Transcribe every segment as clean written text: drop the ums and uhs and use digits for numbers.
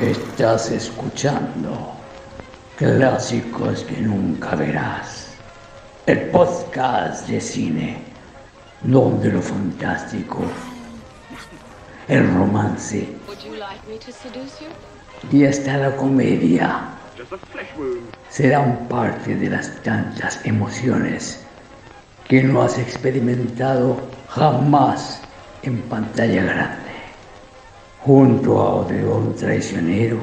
Estás escuchando Clásicos que nunca verás. El podcast de cine donde lo fantástico, el romance y hasta la comedia serán parte de las tantas emociones que no has experimentado jamás en pantalla grande. Junto a Odeón Traicionero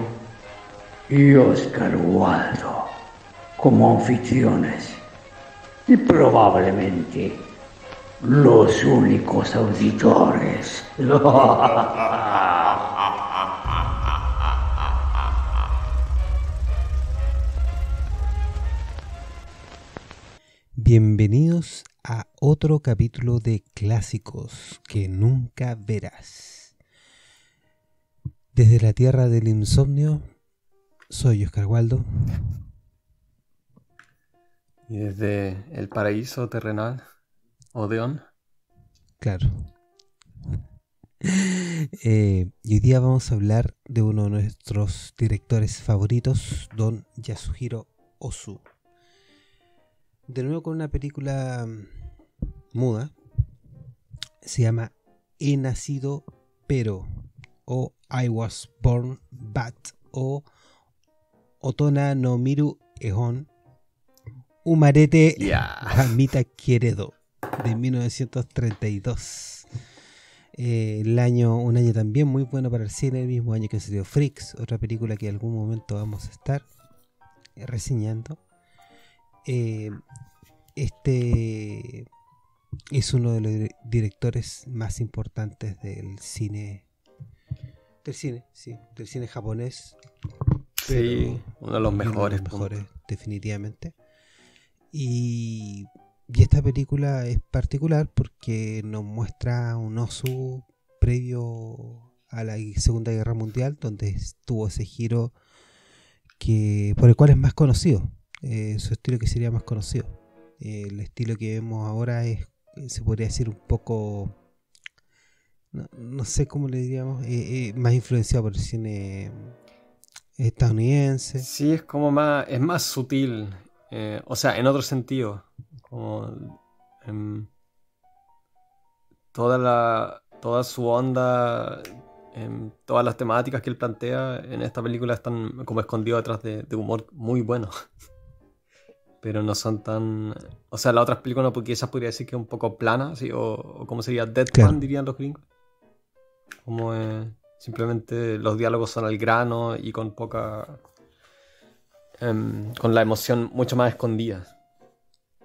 y Oscar Waldo como anfitriones y probablemente los únicos auditores. Bienvenidos a otro capítulo de Clásicos que nunca verás. Desde la tierra del insomnio, soy Oscar Waldo. Y desde el paraíso terrenal, Odeón. Claro. Y hoy día vamos a hablar de uno de nuestros directores favoritos, don Yasuhiro Ozu. De nuevo con una película muda. Se llama He nacido pero, o I was born but, o Otona no Miru Ehon Umarete Hamita Kieredo, de 1932. Un año también muy bueno para el cine, el mismo año que salió Freaks, otra película que en algún momento vamos a estar reseñando. Este es uno de los directores más importantes del cine japonés. Sí, uno de los mejores. Definitivamente. Y esta película es particular porque nos muestra un Ozu previo a la Segunda Guerra Mundial, donde tuvo ese giro por el cual es más conocido. Su estilo que sería más conocido. El estilo que vemos ahora se podría decir un poco, no sé cómo le diríamos, más influenciado por el cine estadounidense. Sí, es más sutil, o sea, en otro sentido, como toda su onda, todas las temáticas que él plantea en esta película están como escondidos detrás de humor muy bueno. Pero no son tan... O sea, las otras películas no, porque esas podría decir que es un poco plana, ¿sí? O como sería deadpan, claro, dirían los gringos. Como simplemente los diálogos son al grano y con poca... con la emoción mucho más escondida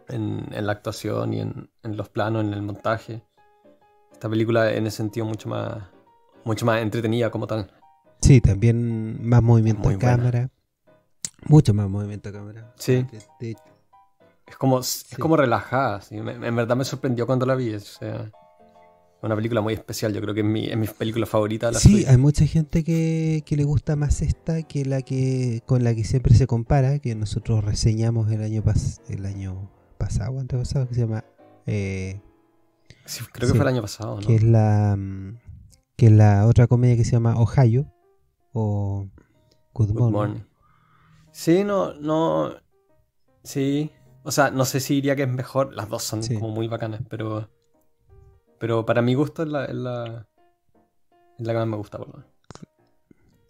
en la actuación y en los planos, en el montaje. Esta película en ese sentido mucho más entretenida como tal. Sí, también más movimiento de cámara. Mucho más movimiento de cámara. Sí. Es como relajada. ¿Sí? En verdad me sorprendió cuando la vi. O sea, es una película muy especial. Yo creo que es mi película favorita de la suya. Sí, hay mucha gente que le gusta más esta que con la que siempre se compara, que nosotros reseñamos el año pasado, antepasado, que se llama... sí, creo que fue el año pasado, ¿no? Que es la otra comedia que se llama Ohio o Good Morning. Sí, no. Sí. O sea, no sé si diría que es mejor. Las dos son como muy bacanas, pero para mi gusto es la que más me gusta, por lo menos.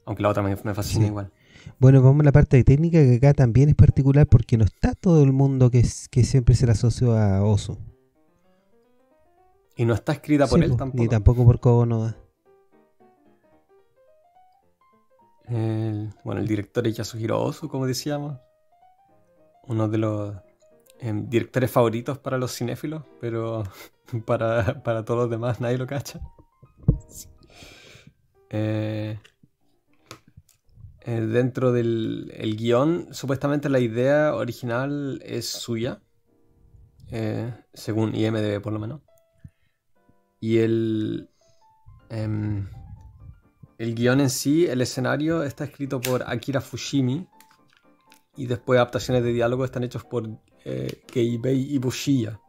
Aunque la otra me fascina igual. Bueno, vamos a la parte técnica, que acá también es particular porque no está todo el mundo que siempre se le asoció a Ozu. Y no está escrita por él tampoco. Ni tampoco por Kobo Noda. El director es Yasuhiro Ozu, como decíamos. Uno de los directores favoritos para los cinéfilos, pero para todos los demás nadie lo cacha. Dentro del guión, supuestamente la idea original es suya, según IMDb por lo menos. Y el guión en sí, el escenario, está escrito por Akira Fushimi. Y después adaptaciones de diálogo están hechos por Keibei Ibushiya,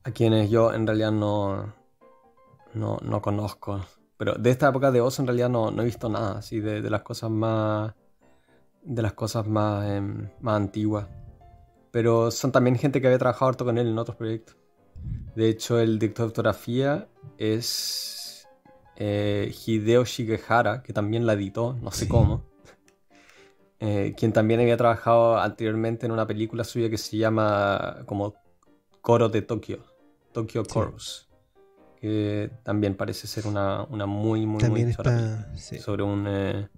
a quienes yo en realidad no conozco. Pero de esta época de Ozu en realidad no he visto nada así de las cosas más. De las cosas más antiguas. Pero son también gente que había trabajado harto con él en otros proyectos. De hecho, el director de fotografía es Hideo Shigehara, que también la editó, no sé cómo. Quien también había trabajado anteriormente en una película suya que se llama como Coro de Tokio, Tokyo Chorus. Que también parece ser una muy también chora está, sobre un...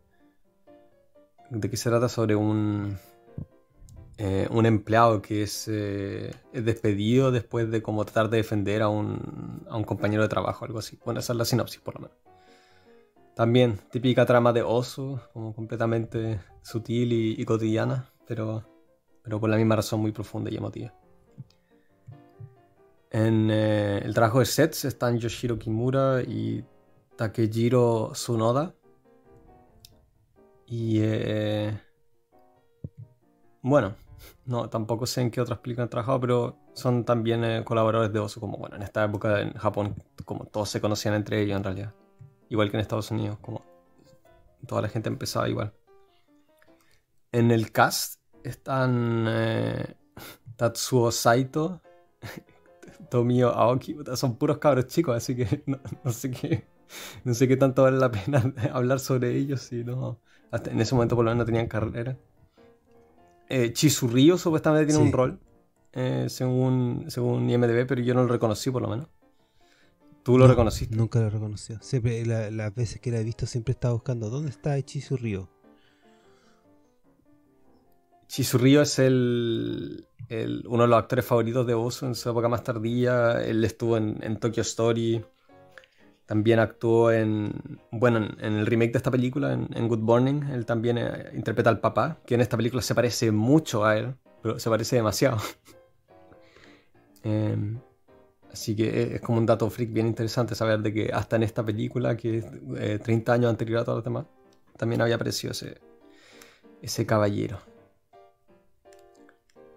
¿de qué se trata? Sobre un empleado que es despedido después de como tratar de defender a un compañero de trabajo, algo así. Bueno, esa es la sinopsis por lo menos. También típica trama de Ozu, como completamente sutil y cotidiana, pero por la misma razón muy profunda y emotiva. En el trabajo de sets están Yoshiro Kimura y Takejiro Tsunoda. Y bueno, no, tampoco sé en qué otras películas han trabajado, pero son también colaboradores de Ozu, como bueno, en esta época en Japón, como todos se conocían entre ellos en realidad. Igual que en Estados Unidos, como toda la gente empezaba igual. En el cast están Tatsuo Saito, Tomio Aoki, son puros cabros chicos, así que no sé qué tanto vale la pena hablar sobre ellos, si no, hasta en ese momento por lo menos no tenían carrera. Chizurrío supuestamente tiene un rol, según IMDb, pero yo no lo reconocí por lo menos. ¿Tú lo reconociste? Nunca lo reconocí. Siempre, las veces que la he visto, siempre estaba buscando ¿dónde está Chizurrío? Chizurrío es uno de los actores favoritos de Ozu en su época más tardía. Él estuvo en Tokyo Story. También actuó en el remake de esta película, en Good Morning. Él también interpreta al papá, que en esta película se parece mucho a él, pero se parece demasiado. Así que es como un dato freak bien interesante saber de que hasta en esta película, que es 30 años anterior a todos los demás, también había aparecido ese caballero.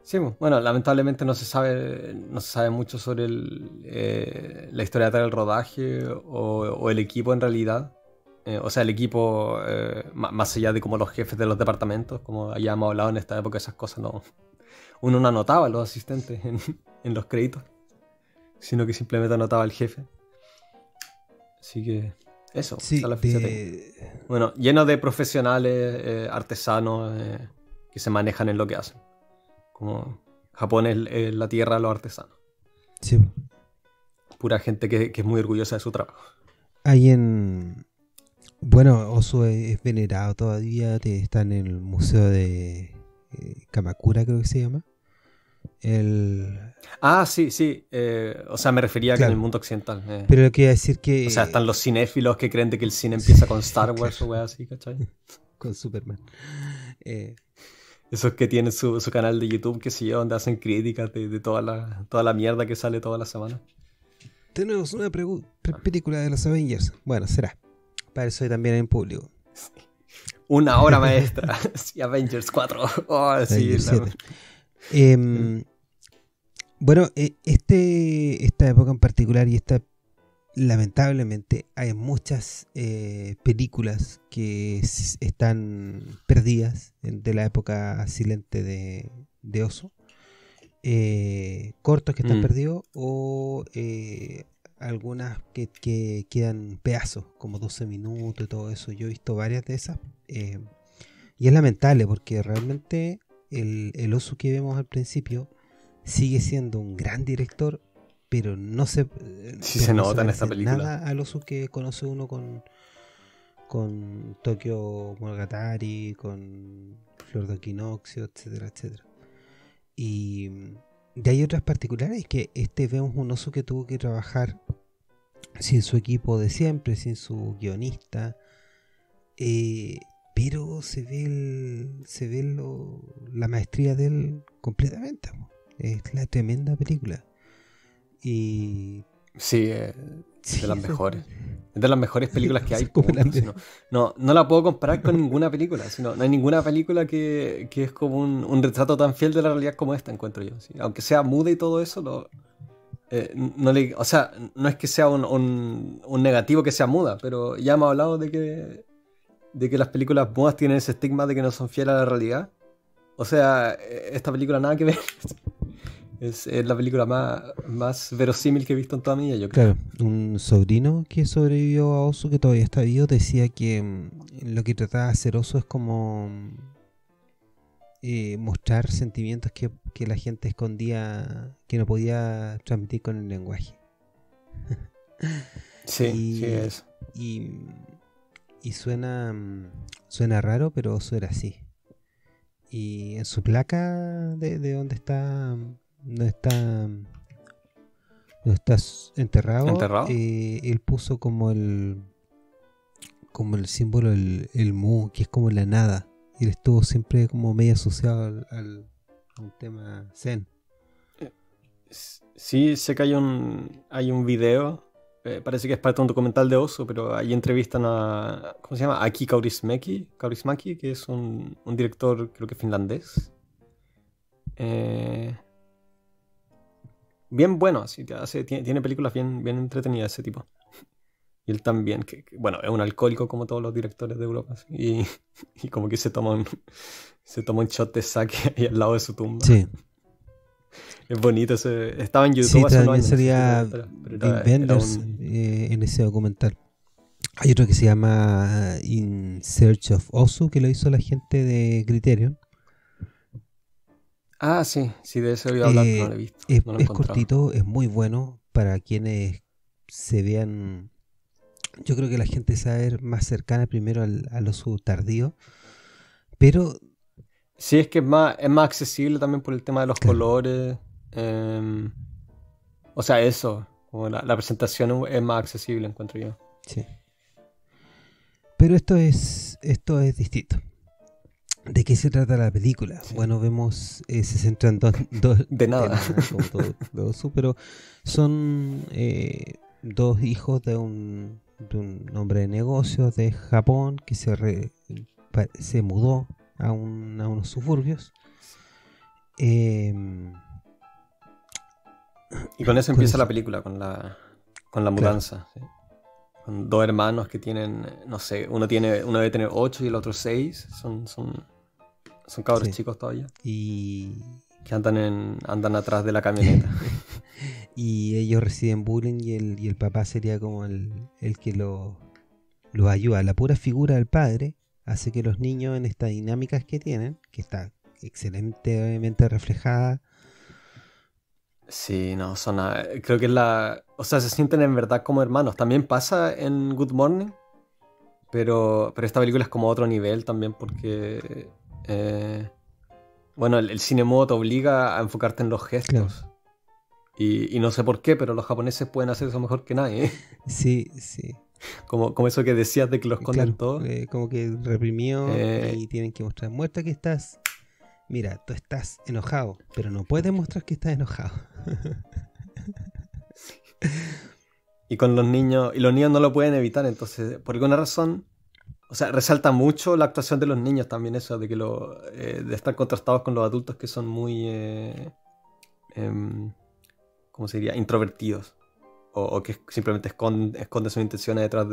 Sí, bueno, lamentablemente no se sabe mucho sobre la historia del rodaje o el equipo en realidad. O sea, el equipo, más allá de como los jefes de los departamentos, como hayamos hablado en esta época, esas cosas uno no anotaba a los asistentes en los créditos, sino que simplemente anotaba al jefe. Así que eso, sí, esa es la ficha técnica. Bueno, lleno de profesionales, artesanos que se manejan en lo que hacen. Como Japón es la tierra de los artesanos. Sí. Pura gente que es muy orgullosa de su trabajo. Bueno, Ozu es venerado todavía. Está en el museo de Kamakura, creo que se llama. Sí. O sea, me refería a que en el mundo occidental. Pero lo que iba a decir que... O sea, están los cinéfilos que creen de que el cine empieza con Star Wars o wea así, ¿cachai? Con Superman. Esos que tienen su canal de YouTube, que sé yo, donde hacen críticas de toda la mierda que sale toda la semana. Tenemos una película de los Avengers. Bueno, será. Para eso también en público. Una obra maestra. Sí, Avengers 4. Oh, sí, bueno, esta época en particular y lamentablemente hay muchas películas que están perdidas de la época silente de Ozu. Cortos que están perdidos o algunas que quedan pedazos, como 12 minutos y todo eso. Yo he visto varias de esas y es lamentable porque realmente el Ozu que vemos al principio sigue siendo un gran director, pero no se nota en esta película nada al Ozu que conoce uno con Tokyo Monogatari, con Flor de Equinoccio, etcétera, etcétera. Y hay otras particulares que vemos un Ozu que tuvo que trabajar sin su equipo de siempre, sin su guionista, pero se ve la maestría de él completamente. Es la tremenda película. Y sí, de las mejores. Es de las mejores películas que hay. No la puedo comparar con ninguna película. No hay ninguna película que es como un retrato tan fiel de la realidad como esta, encuentro yo. ¿Sí? Aunque sea muda y todo eso, o sea, no es que sea un negativo que sea muda, pero ya hemos hablado de que las películas mudas tienen ese estigma de que no son fieles a la realidad. O sea, esta película nada que ver. Es la película más verosímil que he visto en toda mi vida, yo creo. Claro, un sobrino que sobrevivió a Osu, que todavía está vivo, decía que lo que trataba de hacer Osu es como mostrar sentimientos que la gente escondía, que no podía transmitir con el lenguaje. Sí, sí es. Y suena raro, pero Osu era así. Y en su placa de donde está enterrado. Él puso como el símbolo el mu, que es como la nada. Y él estuvo siempre como medio asociado al tema zen. Sí, sé que hay un video, parece que es parte de un documental de Osu, pero ahí entrevistan a, ¿cómo se llama? Aki Kaurismäki, que es un director, creo que finlandés. Bien bueno, así, tiene películas bien entretenidas ese tipo. Y él también, bueno, es un alcohólico como todos los directores de Europa, así, y como que se toma un shot de sake ahí al lado de su tumba. Sí. Es bonito, estaba en YouTube sí, hace unos también años. salía Wim Wenders en ese documental. Hay otro que se llama In Search of Osu, que lo hizo la gente de Criterion. Ah, sí, de eso he oído hablar, pero no lo he visto. Es, No lo he es encontrado. cortito, es muy bueno para quienes se vean. Yo creo que la gente se va a ver más cercana primero al Osu tardío, pero Sí, es que es más accesible también por el tema de los claro, colores. O sea, eso, como la presentación es más accesible, encuentro yo. sí. Pero esto es distinto. ¿De qué se trata la película? Sí. Bueno, vemos, se centra en dos De nada. como todo Osu, pero son dos hijos de un hombre de negocios de Japón que se mudó a unos suburbios. Y con eso empieza la película, con la mudanza. Claro. ¿Sí? Con dos hermanos que tienen, no sé, uno debe tener 8 y el otro 6. Son cabros chicos todavía. Y que andan atrás de la camioneta. Y ellos reciben bullying y el papá sería como el que lo ayuda. La pura figura del padre hace que los niños en estas dinámicas que tienen, que está excelentemente reflejada. Sí, no, creo que o sea, se sienten en verdad como hermanos. También pasa en Good Morning, pero esta película es como otro nivel también porque bueno, el cine mudo te obliga a enfocarte en los gestos. Claro. Y no sé por qué, pero los japoneses pueden hacer eso mejor que nadie. Sí. Como eso que decías de que los esconden todo. Como que reprimió y tienen que mostrar. Muestra que estás... Mira, tú estás enojado, pero no puedes mostrar que estás enojado. Y con los niños no lo pueden evitar, entonces, por alguna razón, o sea, resalta mucho la actuación de los niños también, eso de que de estar contrastados con los adultos que son muy, ¿cómo se diría? Introvertidos, o que simplemente esconden sus intenciones detrás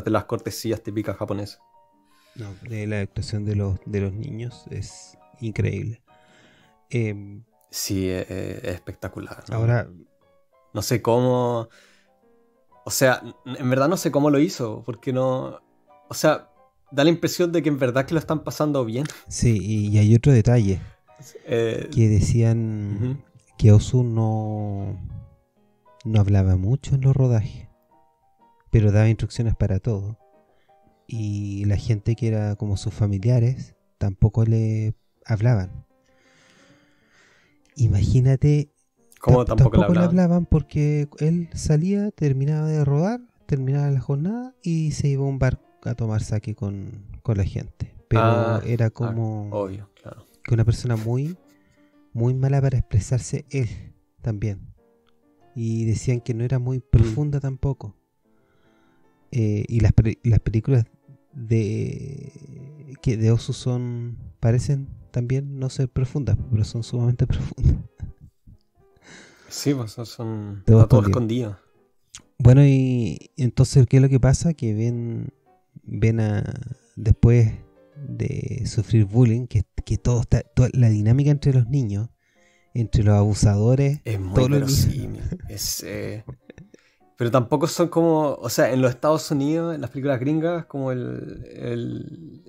de las cortesías típicas japonesas. No, la actuación de los niños es increíble. Sí, es espectacular, ¿no? Ahora, no sé cómo... O sea, en verdad no sé cómo lo hizo, porque no... O sea, da la impresión de que en verdad que lo están pasando bien. Sí, y hay otro detalle. Que decían que Osu no hablaba mucho en los rodajes, pero daba instrucciones para todo. Y la gente que era como sus familiares tampoco le hablaban. Imagínate, ¿cómo tampoco le hablaban? Porque él salía, terminaba de rodar, terminaba la jornada y se iba a un bar a tomar sake con la gente. Pero era como obvio, claro. Que una persona muy, muy mala para expresarse él también. Y decían que no era muy profunda tampoco. Y las películas de Osu parecen también no ser profundas, pero son sumamente profundas. Sí, pues son Todo está todo escondido. escondido. Bueno, y entonces, ¿qué es lo que pasa? Que ven a, después de sufrir bullying, que todo está, toda la dinámica entre los niños, entre los abusadores, Es muy todos los niños. verosímil. Pero tampoco son como, o sea, en los Estados Unidos, en las películas gringas, como el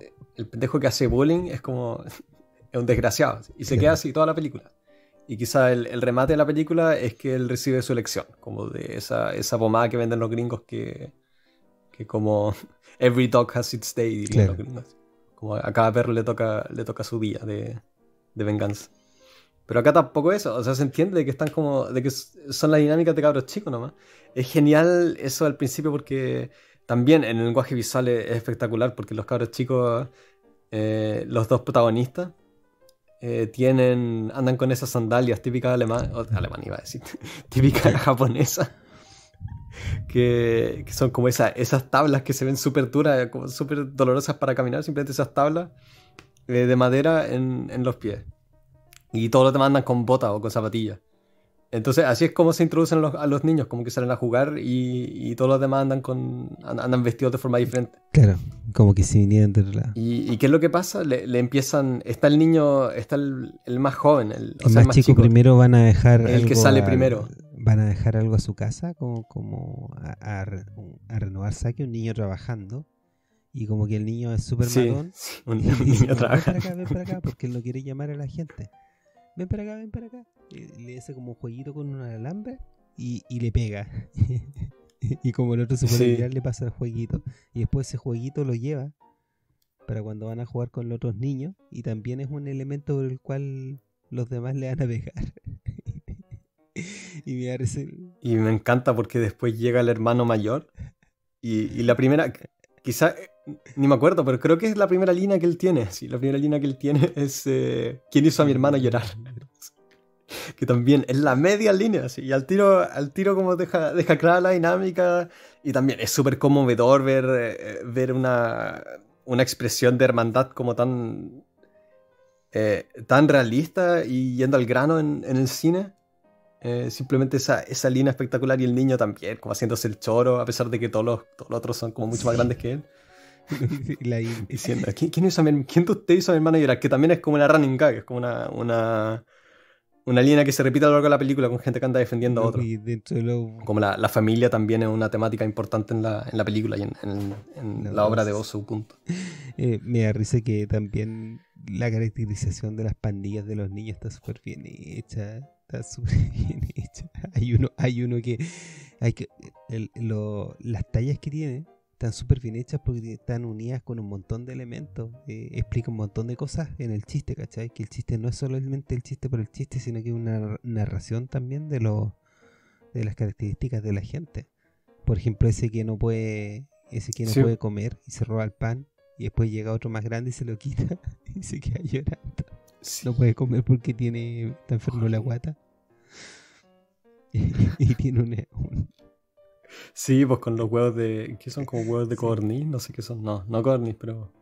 pendejo que hace bullying es como, es un desgraciado. Y se queda así toda la película. Y quizá el remate de la película es que él recibe su lección, como de esa pomada que venden los gringos que como every dog has its day, dirían los gringos. Como a cada perro le toca su día de venganza. Pero acá tampoco eso, o sea, se entiende de que están como, de que son las dinámicas de cabros chicos nomás. Es genial eso al principio porque también en el lenguaje visual es espectacular porque los cabros chicos, los dos protagonistas, andan con esas sandalias típicas alemán iba a decir, típicas japonesas, que son como esas tablas que se ven súper duras, como súper dolorosas para caminar, simplemente esas tablas de madera en los pies. Y todos los demás andan con botas o con zapatillas. Entonces así es como se introducen a los niños, como que salen a jugar y todos los demás andan vestidos de forma diferente. Claro, como que se vinieran de otro lado. ¿Y qué es lo que pasa? Le empiezan, está el niño, está el más joven, el más chico primero van a dejar el que sale primero. Van a dejar algo a su casa, como a renovar saque, un niño trabajando. Y como que el niño es súper matón. Sí, un niño trabajando. Ven para acá, porque él no quiere llamar a la gente. Ven para acá, ven para acá. Y le hace como un jueguito con un alambre y le pega. Y como el otro se puede mirar, le pasa el jueguito. Y después ese jueguito lo lleva para cuando van a jugar con los otros niños. Y también es un elemento por el cual los demás le van a pegar. Y me encanta porque después llega el hermano mayor. Y la primera, quizá, ni me acuerdo, pero creo que es la primera línea que él tiene. Sí, la primera línea que él tiene es ¿quién hizo a mi hermano llorar? Que también es la media línea, ¿sí? Y al tiro como deja clara la dinámica. Y también es súper conmovedor ver una expresión de hermandad como tan realista y yendo al grano en el cine. Simplemente esa línea espectacular y el niño también, como haciéndose el choro, a pesar de que todos los otros son como mucho más grandes que él. Diciendo, ¿quién de ustedes hizo a mi hermano llorar? Que también es como una running gag, es como una línea que se repite a lo largo de la película con gente que anda defendiendo a otro. Como la familia también es una temática importante en la película y en la obra de Ozu, punto. Me da risa que también la caracterización de las pandillas de los niños está súper bien hecha. Está súper bien hecha. Hay uno que las tallas que tiene están súper bien hechas porque están unidas con un montón de elementos. Explica un montón de cosas en el chiste, ¿cachai? Que el chiste no es solamente el chiste por el chiste, sino que es una narración también de las características de la gente. Por ejemplo, ese que no puede comer y se roba el pan y después llega otro más grande y se lo quita y se queda llorando. Sí. No puede comer porque está enfermo la guata. Y tiene Sí, pues con los huevos de... ¿Qué son? Como huevos de codorniz, no sé qué son. No codorniz, pero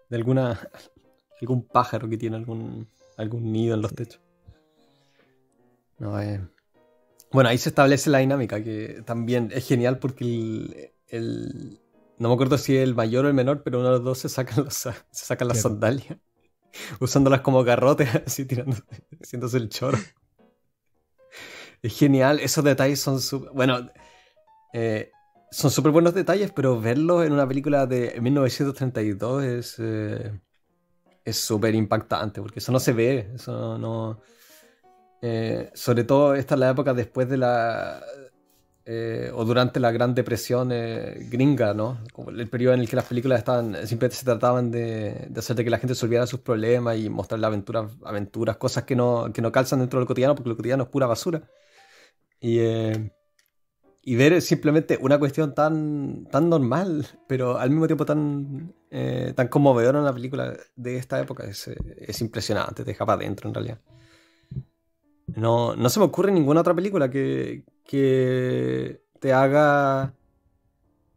de algún pájaro que tiene algún nido en los techos. No, bueno, ahí se establece la dinámica, que también es genial porque no me acuerdo si es el mayor o el menor, pero uno de los dos se sacan las sandalias, usándolas como garrotes, así haciéndose el choro. Es genial, esos detalles son súper... Bueno, son súper buenos detalles, pero verlos en una película de 1932 es súper impactante, porque eso no se ve, eso no... sobre todo esta es la época después de o durante la Gran Depresión gringa, ¿no? Como el periodo en el que las películas simplemente se trataban de hacer de que la gente se olvidara sus problemas y mostrarle aventuras, cosas que no calzan dentro del cotidiano, porque lo cotidiano es pura basura. Y ver simplemente una cuestión tan normal, pero al mismo tiempo tan conmovedora en una película de esta época es impresionante, te deja para adentro en realidad. No se me ocurre ninguna otra película que te haga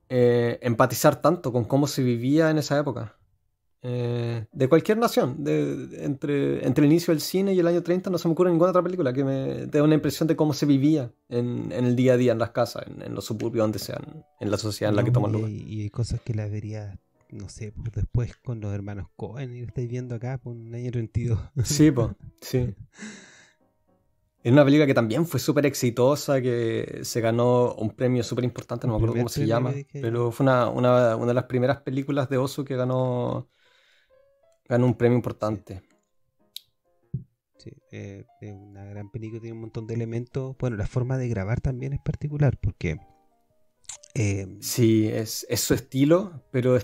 empatizar tanto con cómo se vivía en esa época. de cualquier nación. Entre el inicio del cine y el año 30 no se me ocurre ninguna otra película que me dé una impresión de cómo se vivía en el día a día, en las casas, en los suburbios, donde sean, en la sociedad en la que toman lugar. Y hay cosas que las verías, no sé, pues después con los hermanos Coen, y lo estáis viendo acá por un año 32. Sí, pues, sí. Es una película que también fue súper exitosa, que se ganó un premio súper importante, no me acuerdo cómo se llama, pero fue una de las primeras películas de Ozu que ganó un premio importante. Sí, es una gran película, tiene un montón de elementos. Bueno, la forma de grabar también es particular, porque... sí, es su estilo, pero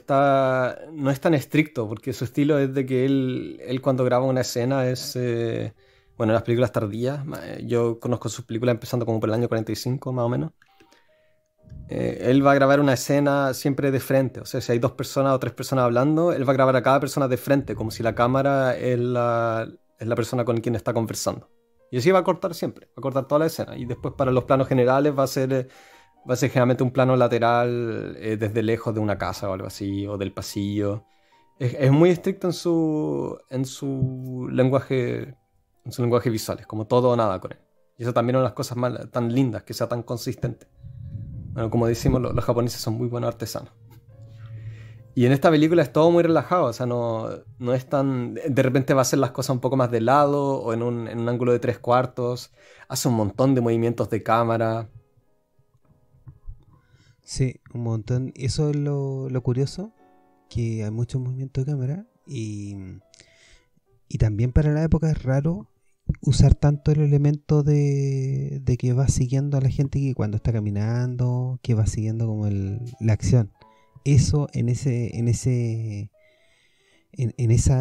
no es tan estricto, porque su estilo es de que él cuando graba una escena es... bueno, las películas tardías, yo conozco sus películas empezando como por el año 45 más o menos. Él va a grabar una escena siempre de frente, o sea, si hay 2 personas o 3 personas hablando, él va a grabar a cada persona de frente, como si la cámara es la persona con quien está conversando. Y así va a cortar siempre, va a cortar toda la escena. Y después para los planos generales va a ser generalmente un plano lateral desde lejos de una casa o algo así, o del pasillo. Es muy estricto en su lenguaje. En su lenguaje visual, es como todo o nada con él. Y eso también es una de las cosas tan lindas, que sea tan consistente. Bueno, como decimos, los japoneses son muy buenos artesanos. Y en esta película es todo muy relajado, o sea, no es tan... De repente va a hacer las cosas un poco más de lado, o en un ángulo de 3/4. Hace un montón de movimientos de cámara. Sí, un montón. Eso es lo curioso, que hay muchos movimientos de cámara, y también para la época es raro usar tanto el elemento de que va siguiendo a la gente que cuando está caminando, que va siguiendo como la acción. Eso en esa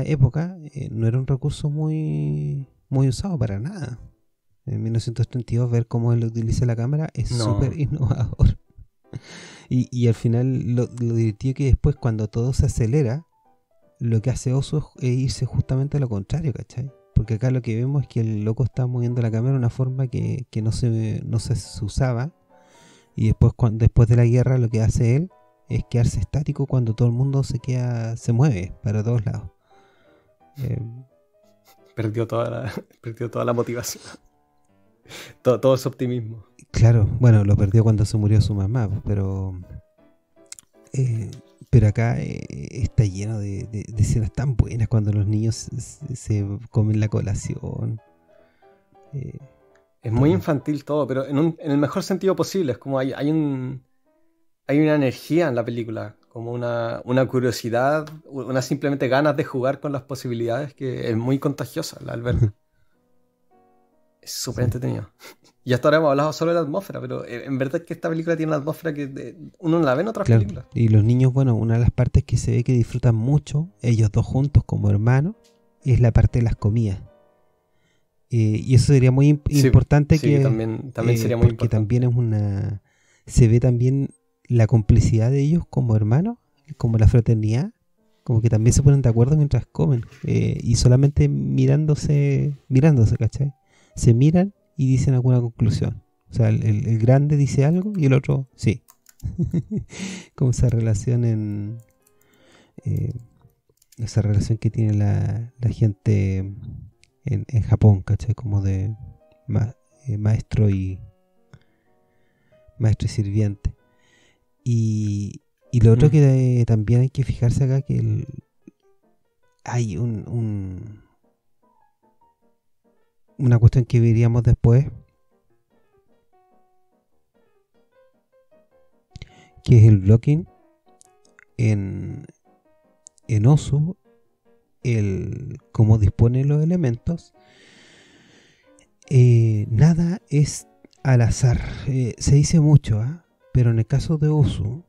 época no era un recurso muy, muy usado para nada. En 1932 ver cómo él utiliza la cámara es súper innovador. Y al final lo divertido que después cuando todo se acelera, lo que hace Ozu es irse justamente a lo contrario, ¿cachai? Porque acá lo que vemos es que el loco está moviendo la cámara de una forma que no se usaba, y después de la guerra lo que hace él es quedarse estático cuando todo el mundo se mueve para todos lados. Perdió toda la motivación. Todo ese optimismo. Claro, bueno, lo perdió cuando se murió su mamá, pero acá está lleno de escenas tan buenas cuando los niños se comen la colación. Es muy infantil todo, pero en el mejor sentido posible. Es como hay una energía en la película, como una curiosidad, una simplemente ganas de jugar con las posibilidades que es muy contagiosa al verla. Es súper entretenido. Y hasta ahora hemos hablado solo de la atmósfera, pero en verdad es que esta película tiene una atmósfera que uno no la ve en otras películas. Y los niños, bueno, una de las partes que se ve que disfrutan mucho, ellos dos juntos como hermanos, es la parte de las comidas. Y eso sería muy importante. Sí, también sería muy importante. Porque también se ve también la complicidad de ellos como hermanos, como la fraternidad, como que también se ponen de acuerdo mientras comen. Y solamente mirándose, ¿cachai? Se miran y dicen alguna conclusión. O sea, el grande dice algo y el otro sí. Como esa relación esa relación que tiene la gente en Japón, ¿cachai? Como de maestro y sirviente. Y lo otro que también hay que fijarse acá, que hay una cuestión que veríamos después, que es el blocking en Ozu, cómo dispone los elementos. Nada es al azar. Se dice mucho, pero en el caso de Ozu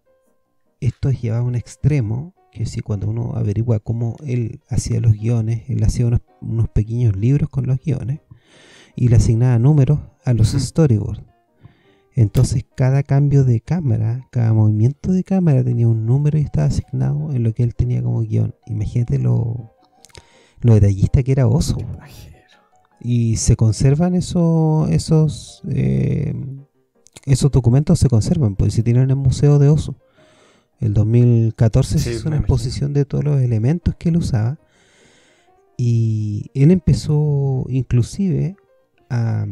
esto es llevado a un extremo, que si cuando uno averigua cómo él hacía los guiones, él hacía unos pequeños libros con los guiones y le asignaba números a los storyboards. Entonces cada cambio de cámara, cada movimiento de cámara tenía un número y estaba asignado en lo que él tenía como guión. Imagínate lo detallista que era Ozu. Y se conservan esos documentos, se conservan, pues se tienen en el museo de Ozu. El 2014 Sí, se hizo me una imagino. exposición de todos los elementos que él usaba. Y él empezó inclusive a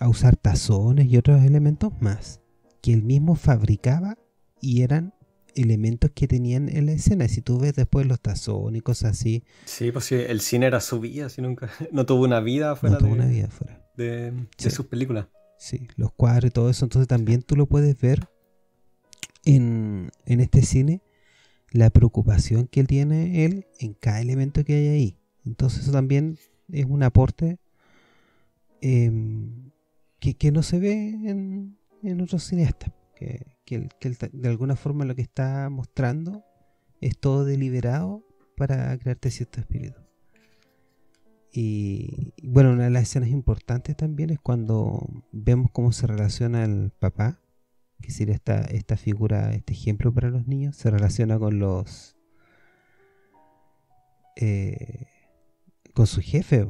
usar tazones y otros elementos más que él mismo fabricaba y eran elementos que tenían en la escena. Si tú ves después los tazones y cosas así, Sí, pues sí, el cine era su vida, si nunca, no tuvo una vida no fuera tuvo una vida afuera. de Sí. sus películas. Sí, los cuadros y todo eso. Entonces también tú lo puedes ver en este cine, la preocupación que él tiene él en cada elemento que hay ahí. Entonces eso también es un aporte que no se ve en otros cineastas. Que él de alguna forma lo que está mostrando es todo deliberado para crearte cierto espíritu. Y bueno, una de las escenas importantes también es cuando vemos cómo se relaciona el papá, que sería esta figura, este ejemplo para los niños, se relaciona con los con su jefe.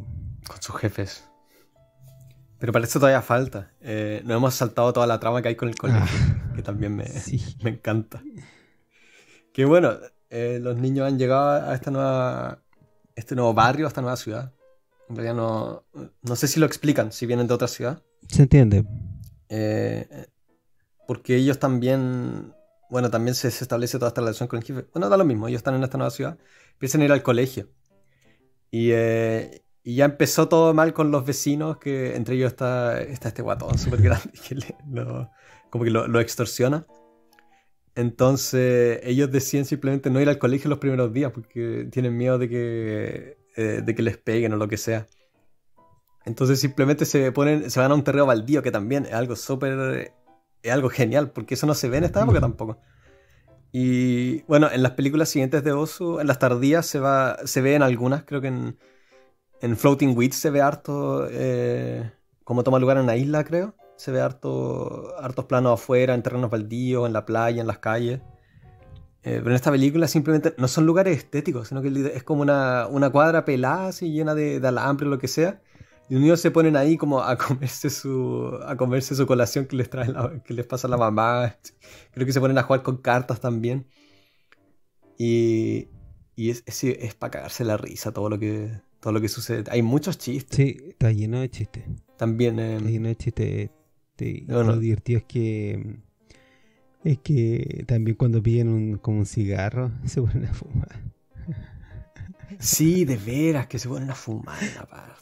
Con sus jefes. Pero para eso todavía falta. Nos hemos saltado toda la trama que hay con el colegio, que también Sí. me encanta. Que bueno, los niños han llegado a este nuevo barrio, a esta nueva ciudad. En realidad no sé si lo explican, si vienen de otra ciudad. ¿Se entiende? Porque ellos también, bueno, también se establece toda esta relación con el jefe. Bueno, da lo mismo, ellos están en esta nueva ciudad, empiezan a ir al colegio. Y ya empezó todo mal con los vecinos, que entre ellos está este guatón súper grande que como que lo extorsiona. Entonces ellos deciden simplemente no ir al colegio los primeros días porque tienen miedo de que les peguen o lo que sea. Entonces simplemente se van a un terreno baldío, que también es algo es algo genial, porque eso no se ve en esta época tampoco. Y bueno, en las películas siguientes de Ozu, en las tardías se ve en algunas, creo que en Floating Weeds se ve harto, como toma lugar en una isla, creo. Se ve hartos planos afuera, en terrenos baldíos, en la playa, en las calles. Pero en esta película simplemente no son lugares estéticos, sino que es como una cuadra pelada, así, llena de alambre o lo que sea. Y los niños se ponen ahí como a comerse su colación que que les pasa la mamá. Creo que se ponen a jugar con cartas también. Y es para cagarse la risa todo lo que sucede. Hay muchos chistes. Sí, está lleno de chistes. También. Está lleno de chistes. Bueno. Lo divertido es que también cuando piden como un cigarro se ponen a fumar. Sí, de veras, que se ponen a fumar en la parte.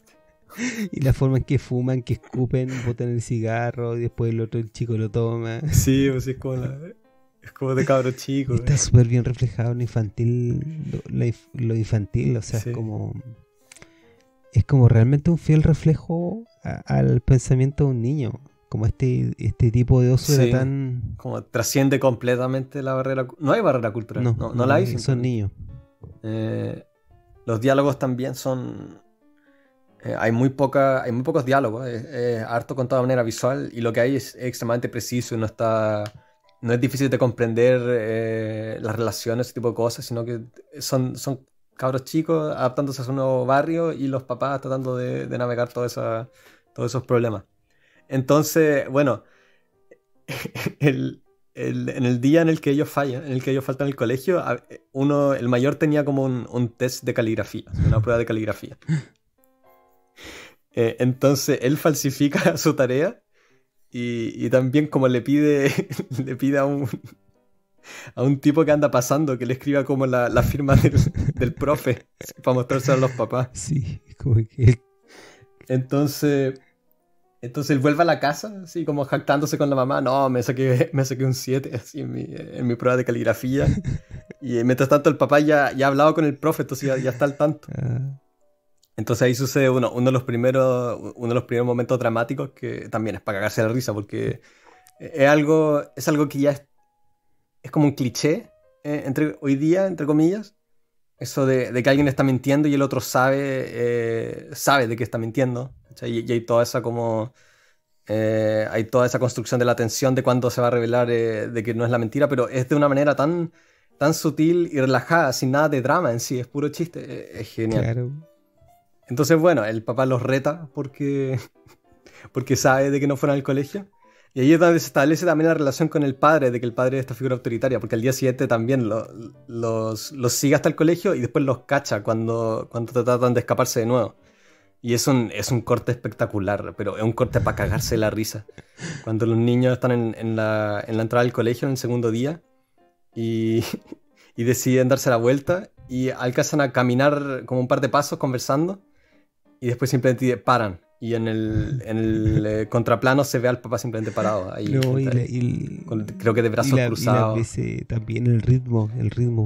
Y la forma en que fuman, que escupen, botan el cigarro y después el chico lo toma. Sí, pues es como de cabro chico. Está súper bien reflejado en infantil, lo infantil, o sea, sí. Es como realmente un fiel reflejo al pensamiento de un niño. Como este tipo de oso era tan... Como trasciende completamente la barrera... No hay barrera cultural. No la hay. Son niños. Los diálogos también son... hay muy pocos diálogos. Es harto contado de manera visual y lo que hay es extremadamente preciso y no es difícil de comprender las relaciones, ese tipo de cosas, sino que son cabros chicos adaptándose a su nuevo barrio y los papás tratando de navegar todos esos problemas. Entonces, bueno, en el día en el que ellos faltan al colegio, el mayor tenía como un test de caligrafía, una prueba de caligrafía. Entonces él falsifica su tarea y también como le pide a un tipo que anda pasando que le escriba como la firma del profe para mostrárselo a los papás. Sí, como que... Entonces él vuelve a la casa, así como jactándose con la mamá. No, me saqué un 7 así en mi prueba de caligrafía. Y mientras tanto el papá ya ha hablado con el profe, entonces ya está al tanto. Entonces ahí sucede uno de los primeros momentos dramáticos que también es para cagarse la risa, porque es algo que ya es como un cliché hoy día, entre comillas. Eso de que alguien está mintiendo y el otro sabe de que está mintiendo. Y hay toda esa construcción de la tensión de cuándo se va a revelar de que no es la mentira, pero es de una manera tan sutil y relajada, sin nada de drama en sí, es puro chiste, es genial. Claro. Entonces, bueno, el papá los reta porque sabe de que no fueron al colegio. Y ahí es donde se establece también la relación con el padre, de que el padre es esta figura autoritaria, porque al día siguiente también los sigue hasta el colegio y después los cacha cuando tratan de escaparse de nuevo. Y es un corte espectacular, pero es un corte para cagarse la risa. Cuando los niños están en la entrada del colegio en el segundo día y, y deciden darse la vuelta y alcanzan a caminar como un par de pasos conversando y después simplemente paran. Y en el contraplano se ve al papá simplemente parado ahí. No, creo que de brazos cruzados. Y las veces también el ritmo,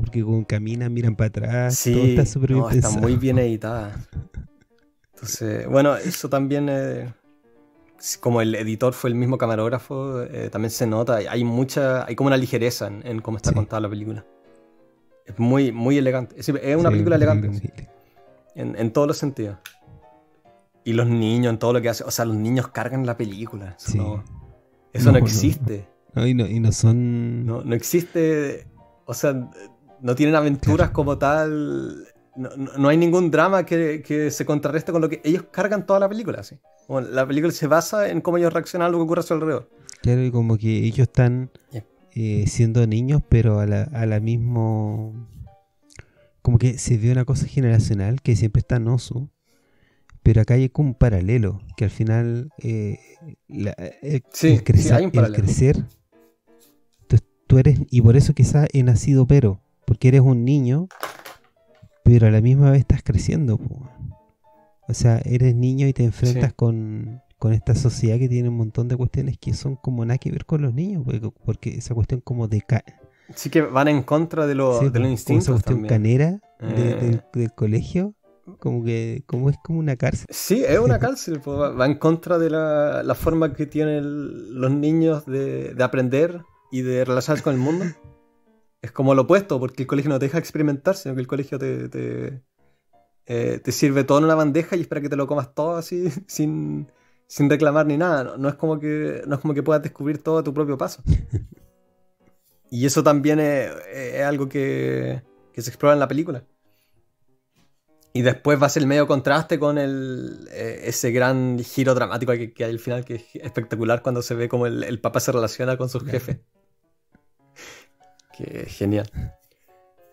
porque cuando caminan, miran para atrás, sí, todo está súper bien está pensado. muy bien editada. Entonces, bueno, eso también, como el editor fue el mismo camarógrafo, también se nota, hay como una ligereza en cómo está contada la película. Es muy, muy elegante. Es una película elegante. En todos los sentidos. Y los niños, en todo lo que hacen. O sea, los niños cargan la película. Eso no existe. No, y no son... No existe. O sea, no tienen aventuras como tal. No hay ningún drama que se contrarreste con lo que ellos cargan toda la película. ¿Sí? Bueno, la película se basa en cómo ellos reaccionan a lo que ocurre a su alrededor. Claro, y como que ellos están siendo niños, pero a la mismo... Como que se ve una cosa generacional que siempre está en Ozu. Pero acá hay como un paralelo, que al final el crecer, tú eres, y por eso quizás he nacido porque eres un niño, pero a la misma vez estás creciendo. O sea, eres niño y te enfrentas con esta sociedad que tiene un montón de cuestiones que son como nada que ver con los niños, porque esa cuestión como de... Sí, que van en contra de los instintos. Esa cuestión también. Canera del colegio. Como es como una cárcel. Sí, es una cárcel. Va en contra de la forma que tienen los niños de aprender y de relacionarse con el mundo. Es como lo opuesto, porque el colegio no te deja experimentar, sino que el colegio te sirve todo en una bandeja y espera que te lo comas todo así, sin reclamar ni nada. No es como que puedas descubrir todo a tu propio paso. Y eso también es algo que se explora en la película. Y después va a ser el medio contraste con ese gran giro dramático que hay al final, que es espectacular cuando se ve cómo el papá se relaciona con sus jefes. Que es genial.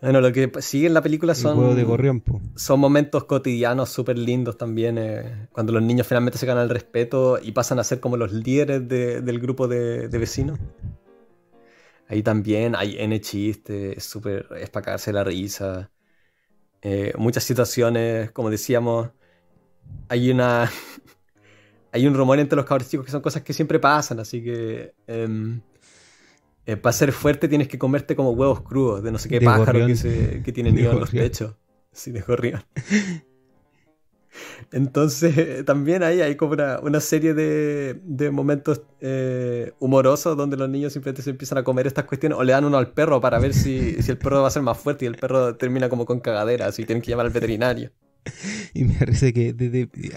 Bueno, lo que sigue en la película son... El juego de gorrión, son momentos cotidianos súper lindos también. Cuando los niños finalmente se ganan el respeto y pasan a ser como los líderes del grupo de vecinos. Ahí también hay N chistes, es para cagarse la risa. Muchas situaciones, como decíamos, hay un rumor entre los cabros chicos que son cosas que siempre pasan, así que para ser fuerte tienes que comerte como huevos crudos de no sé qué de pájaro que tiene nido en los techos. Sí, de gorrión. Entonces también ahí hay como una serie de momentos humorosos donde los niños simplemente se empiezan a comer estas cuestiones o le dan uno al perro para ver si el perro va a ser más fuerte y el perro termina como con cagadera, así tienen que llamar al veterinario. Y me parece que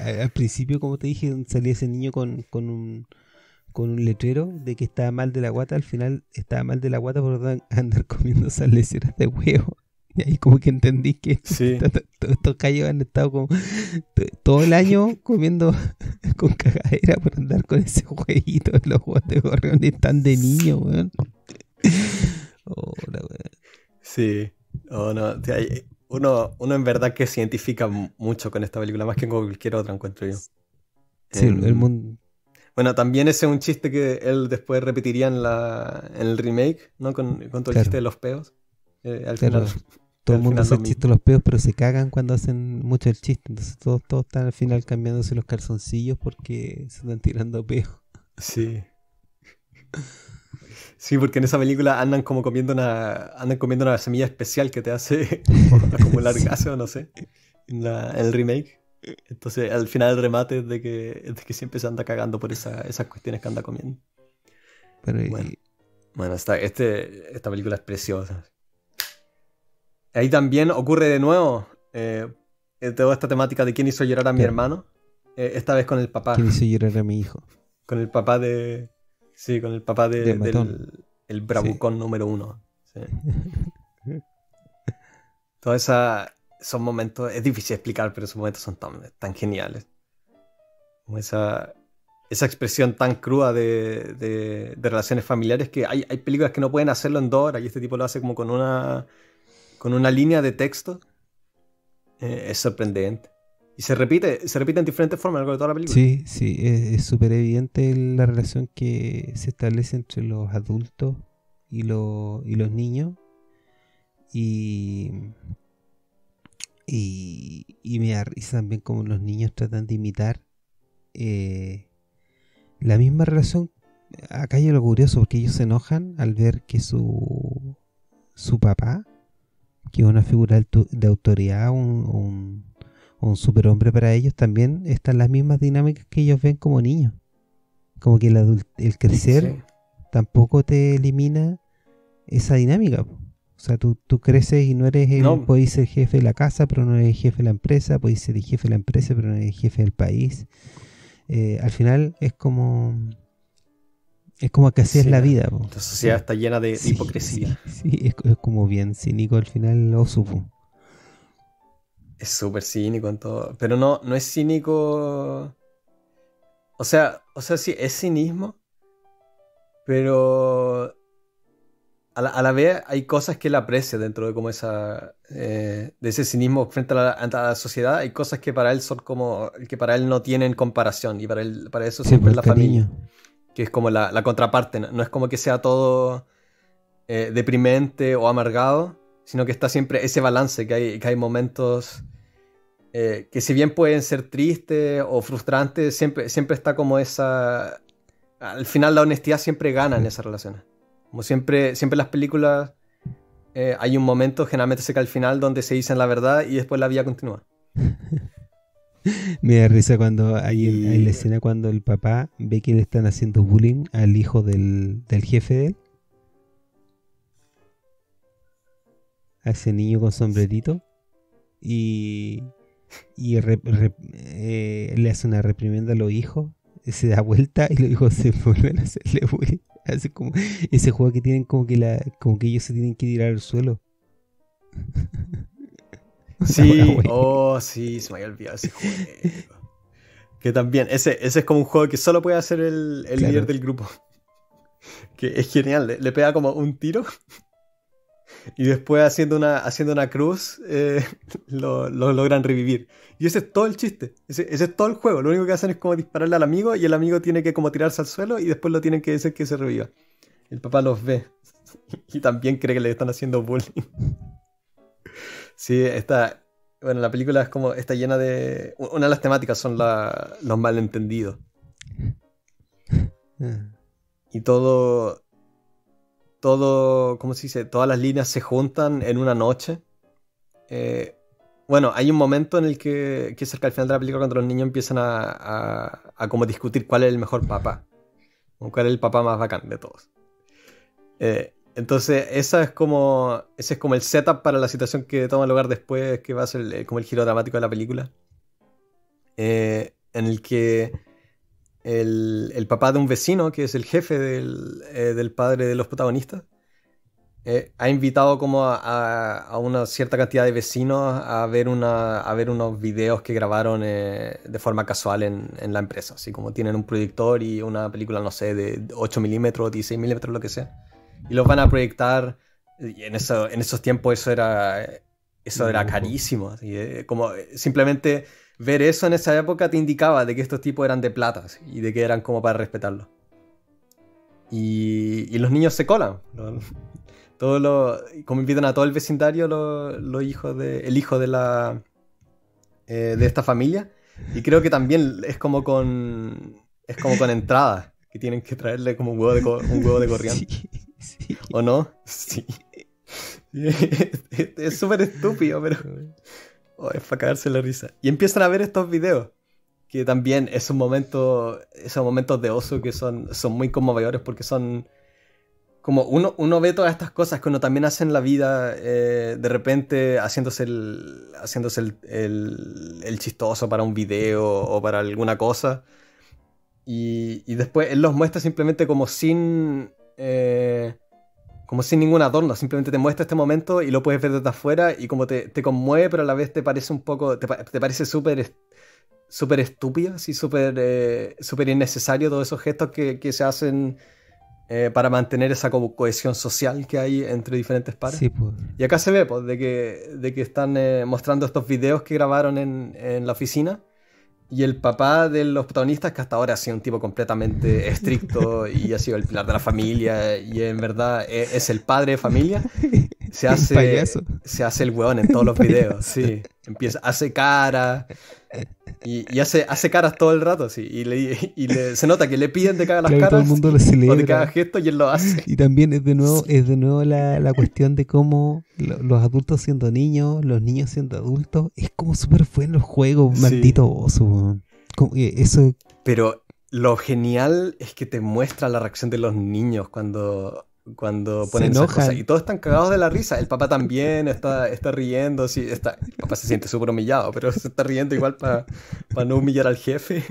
al principio, como te dije, salía ese niño con un letrero de que estaba mal de la guata. Al final estaba mal de la guata por andar comiendo esas leceras de huevo. Y ahí como que entendí que estos callos han estado como todo el año comiendo con cagadera por andar con ese jueguito. Los juegos de gorrión están de niño, weón. Sí. Oh, no. Uno en verdad que se identifica mucho con esta película, más que con cualquier otra, encuentro yo. Sí, el mundo... Bueno, también ese es un chiste que él después repetiría en el remake, ¿no? Con todo el chiste de los peos. Al final... Todo el mundo hace el chiste de los peos, pero se cagan cuando hacen mucho el chiste. Entonces todos están al final cambiándose los calzoncillos porque se están tirando peos. Sí. Sí, porque en esa película andan comiendo una semilla especial que te hace acumular gases o no sé. En el remake. Entonces al final el remate es de que siempre se anda cagando por esas cuestiones que anda comiendo. Pero bueno, esta película es preciosa. Ahí también ocurre de nuevo toda esta temática de quién hizo llorar a mi hermano. Esta vez con el papá. ¿Quién hizo llorar a mi hijo? Con el papá del el bravucón número 1. Sí. Todos son momentos, es difícil explicar, pero esos momentos son tan geniales. Como esa expresión tan cruda de relaciones familiares, que hay películas que no pueden hacerlo en 2 horas y este tipo lo hace como con una línea de texto. Es sorprendente. Y se repite en diferentes formas a lo largo de toda la película. Sí, sí, es súper evidente la relación que se establece entre los adultos y los niños. Y me da risa también como los niños tratan de imitar la misma relación. Acá hay algo curioso porque ellos se enojan al ver que su papá, que es una figura de autoridad, un superhombre para ellos, también están las mismas dinámicas que ellos ven como niños. Como que el crecer tampoco te elimina esa dinámica. O sea, tú creces y no eres podés ser jefe de la casa, pero no eres jefe de la empresa, podés ser el jefe de la empresa, pero no eres jefe del país. Al final es como que así es la vida. La sociedad está llena de hipocresía. Sí, es como bien cínico al final lo supo. Es súper cínico en todo. Pero no es cínico. O sea, sí, es cinismo. Pero a la vez hay cosas que él aprecia dentro de como de ese cinismo frente a la sociedad. Hay cosas que para él son como que para él no tienen comparación. Y para eso siempre es la familia. Que es como la contraparte. No es como que sea todo deprimente o amargado, sino que está siempre ese balance, que hay momentos que si bien pueden ser tristes o frustrantes, siempre está como esa... Al final la honestidad siempre gana en esas relaciones. Como siempre las películas, hay un momento, generalmente se cae al final, donde se dicen la verdad y después la vida continúa. Me da risa cuando hay la escena cuando el papá ve que le están haciendo bullying al hijo del jefe de él. A ese niño con sombrerito. Y le hace una reprimenda a los hijos. Se da vuelta y los hijos se vuelven a hacerle bullying. Hace como ese juego que tienen como que ellos se tienen que tirar al suelo. Sí, sí, se me había olvidado ese juego. Que también, ese es como un juego que solo puede hacer el líder del grupo. Que es genial, le pega como un tiro y después haciendo una cruz lo logran revivir. Y ese es todo el chiste, ese es todo el juego. Lo único que hacen es como dispararle al amigo y el amigo tiene que como tirarse al suelo y después lo tienen que decir que se reviva. El papá los ve y también cree que le están haciendo bullying. Sí, bueno, la película es como está llena de... Una de las temáticas son los malentendidos. Y todo, ¿cómo se dice? Todas las líneas se juntan en una noche. Bueno, hay un momento en el que cerca al final de la película, cuando los niños empiezan a como discutir cuál es el mejor papá, o cuál es el papá más bacán de todos. Entonces ese es como el setup para la situación que toma lugar después, que va a ser como el giro dramático de la película, en el que el papá de un vecino, que es el jefe del padre de los protagonistas, ha invitado como a una cierta cantidad de vecinos a ver unos videos que grabaron de forma casual en la empresa, así como tienen un proyector y una película, no sé, de 8 milímetros, 16 milímetros, lo que sea, y los van a proyectar. Y en esos tiempos eso era carísimo, así, como simplemente ver eso en esa época te indicaba de que estos tipos eran de plata, así, y de que eran como para respetarlo. Y los niños se colan, ¿no? Como invitan a todo el vecindario el hijo de esta familia, y creo que también es como con entrada, que tienen que traerle como un huevo de gorrión. Sí. ¿O no? Sí. Es súper estúpido, pero es para cagarse la risa. Y empiezan a ver estos videos, que también esos momentos de oso que son muy conmovedores, porque son como uno ve todas estas cosas que uno también hace en la vida, de repente haciéndose el chistoso para un video o para alguna cosa, y después él los muestra simplemente como sin ningún adorno, simplemente te muestra este momento y lo puedes ver desde afuera y como te conmueve, pero a la vez te parece un poco, te parece súper súper estúpidas y súper innecesarios todos esos gestos que se hacen para mantener esa como cohesión social que hay entre diferentes pares. Sí, pues. Y acá se ve pues, de que están mostrando estos videos que grabaron en la oficina. Y el papá de los protagonistas, que hasta ahora ha sido un tipo completamente estricto y ha sido el pilar de la familia y en verdad es el padre de familia, se hace el hueón en todos los videos. Sí. Hace cara y hace caras todo el rato. Sí. Se nota que le piden de que haga las caras, todo el mundo lo celebra, o de que haga gestos y él lo hace. Y también es de nuevo la cuestión de cómo los adultos siendo niños, los niños siendo adultos, es como súper bueno el juego, maldito oso. Eso. Pero lo genial es que te muestra la reacción de los niños cuando ponen esas cosas. Y todos están cagados de la risa. El papá también está riendo. Sí, el papá se siente súper humillado, pero se está riendo igual para no humillar al jefe.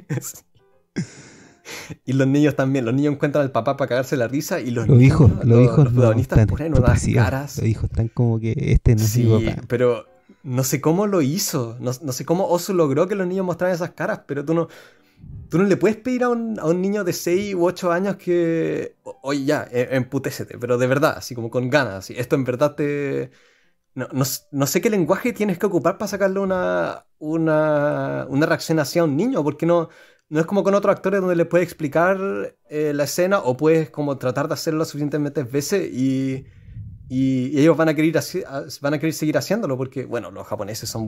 Y los niños también. Los niños encuentran al papá para cagarse la risa y los hijos protagonistas ponen unas caras. Los hijos están como que no es mi papá. Pero no sé cómo lo hizo. No sé cómo Ozu logró que los niños mostraran esas caras, pero tú no le puedes pedir a un niño de 6 u 8 años que... Oye, ya, emputécete, pero de verdad, así como con ganas. Así, esto en verdad te... No sé qué lenguaje tienes que ocupar para sacarle una reacción así a un niño, porque no es como con otros actores donde le puedes explicar la escena o puedes como tratar de hacerlo suficientemente veces y ellos van a querer seguir haciéndolo porque, bueno, los japoneses son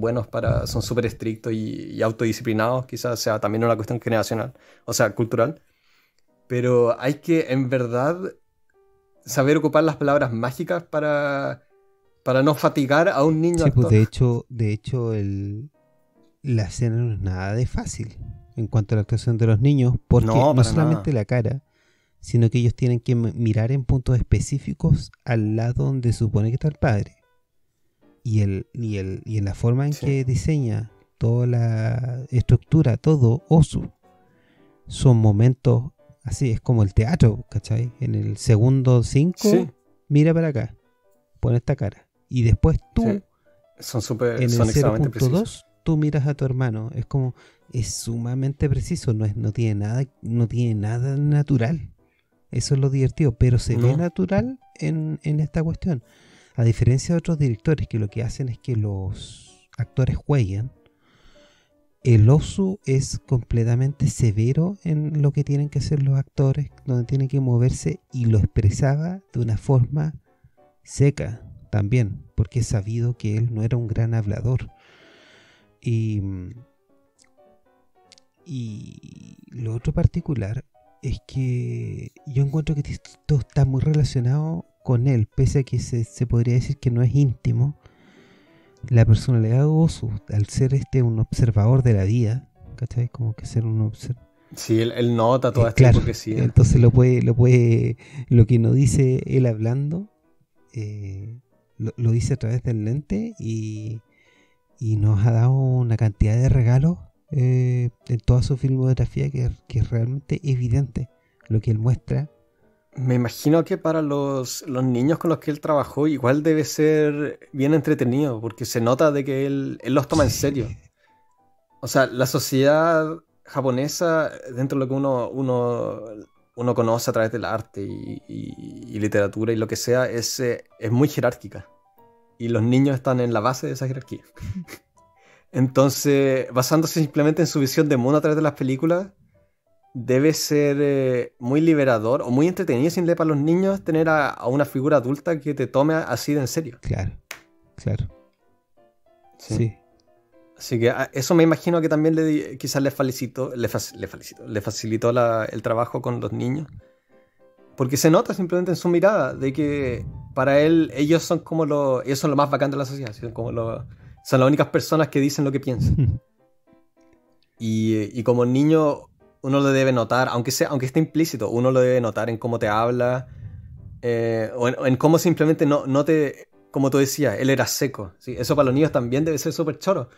son súper estrictos y autodisciplinados, quizás sea también una cuestión generacional, o sea, cultural, pero hay que, en verdad, saber ocupar las palabras mágicas para no fatigar a un niño actor. Pues de hecho la escena no es nada de fácil en cuanto a la actuación de los niños, porque no solamente la cara, sino que ellos tienen que mirar en puntos específicos al lado donde supone que está el padre. Y en la forma en que diseña toda la estructura, todo Ozu, son momentos así, es como el teatro, ¿cachai? En el segundo 5, mira para acá, pone esta cara. Y después tú, en el 0.2, tú miras a tu hermano. Es como, es sumamente preciso, no tiene nada natural. Eso es lo divertido, pero se ve natural en esta cuestión. A diferencia de otros directores que lo que hacen es que los actores jueguen, el Ozu es completamente severo en lo que tienen que hacer los actores, donde tienen que moverse, y lo expresaba de una forma seca también, porque es sabido que él no era un gran hablador. Y lo otro particular es que yo encuentro que esto está muy relacionado con él, pese a que se podría decir que no es íntimo. La personalidad de Ozu, al ser un observador de la vida, ¿cachai? Como que ser un observador. Sí, él nota toda esta hipocresía. Entonces lo que no dice él hablando, lo dice a través del lente y nos ha dado una cantidad de regalos en toda su filmografía que es realmente evidente lo que él muestra. Me imagino que para los niños con los que él trabajó igual debe ser bien entretenido, porque se nota de que él los toma en serio. O sea, la sociedad japonesa, dentro de lo que uno conoce a través del arte y literatura y lo que sea, es muy jerárquica. Y los niños están en la base de esa jerarquía. Entonces, basándose simplemente en su visión de mundo a través de las películas, debe ser muy liberador o muy entretenido sin para los niños tener a una figura adulta que te tome así de en serio. Claro. Sí. Así que eso me imagino que también quizás le facilitó el trabajo con los niños. Porque se nota simplemente en su mirada de que para él ellos son lo más bacán de la sociedad. Son las únicas personas que dicen lo que piensan. Y como niño uno lo debe notar, aunque esté implícito, uno lo debe notar en cómo te habla, o en cómo simplemente no te... Como tú decías, él era seco, ¿sí? Eso para los niños también debe ser súper choro.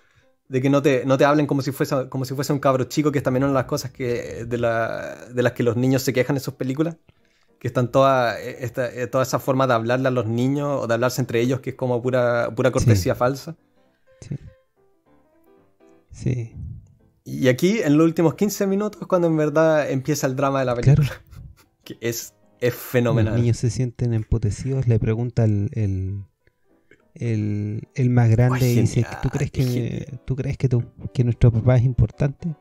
De que no te hablen como si fuese un cabro chico, que es también una de las cosas de las que los niños se quejan en sus películas. Que están toda esa forma de hablarle a los niños o de hablarse entre ellos, que es como pura cortesía falsa. Sí. Y aquí, en los últimos 15 minutos, cuando en verdad empieza el drama de la película. Claro. Que es fenomenal. Los niños se sienten emputecidos, le pregunta el más grande y dice, ¿tú crees que nuestro papá es importante?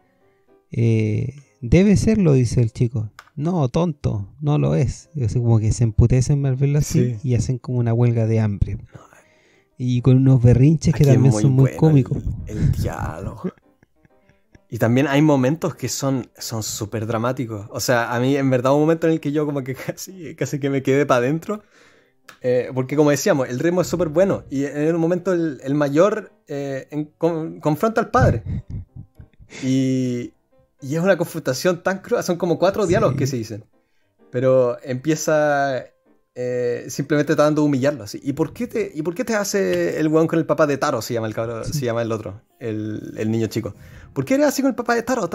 Debe serlo, dice el chico. No, tonto, no lo es. Así como que se emputecen al verlo así, sí, y hacen como una huelga de hambre. Y con unos berrinches que también son muy cómicos. El diálogo. Y también hay momentos que son súper dramáticos. O sea, a mí en verdad hubo un momento en el que yo como que casi que me quedé para adentro. Porque como decíamos, el ritmo es súper bueno. Y en un momento el mayor confronta al padre. Y es una confrontación tan cruda. Son como 4 diálogos que se dicen. Pero empieza simplemente tratando de humillarlo. Así. ¿Y por qué te hace el weón con el papá de Taro? Se llama el cabrón, se llama el otro, el niño chico. ¿Por qué eres así con el papá de Taro?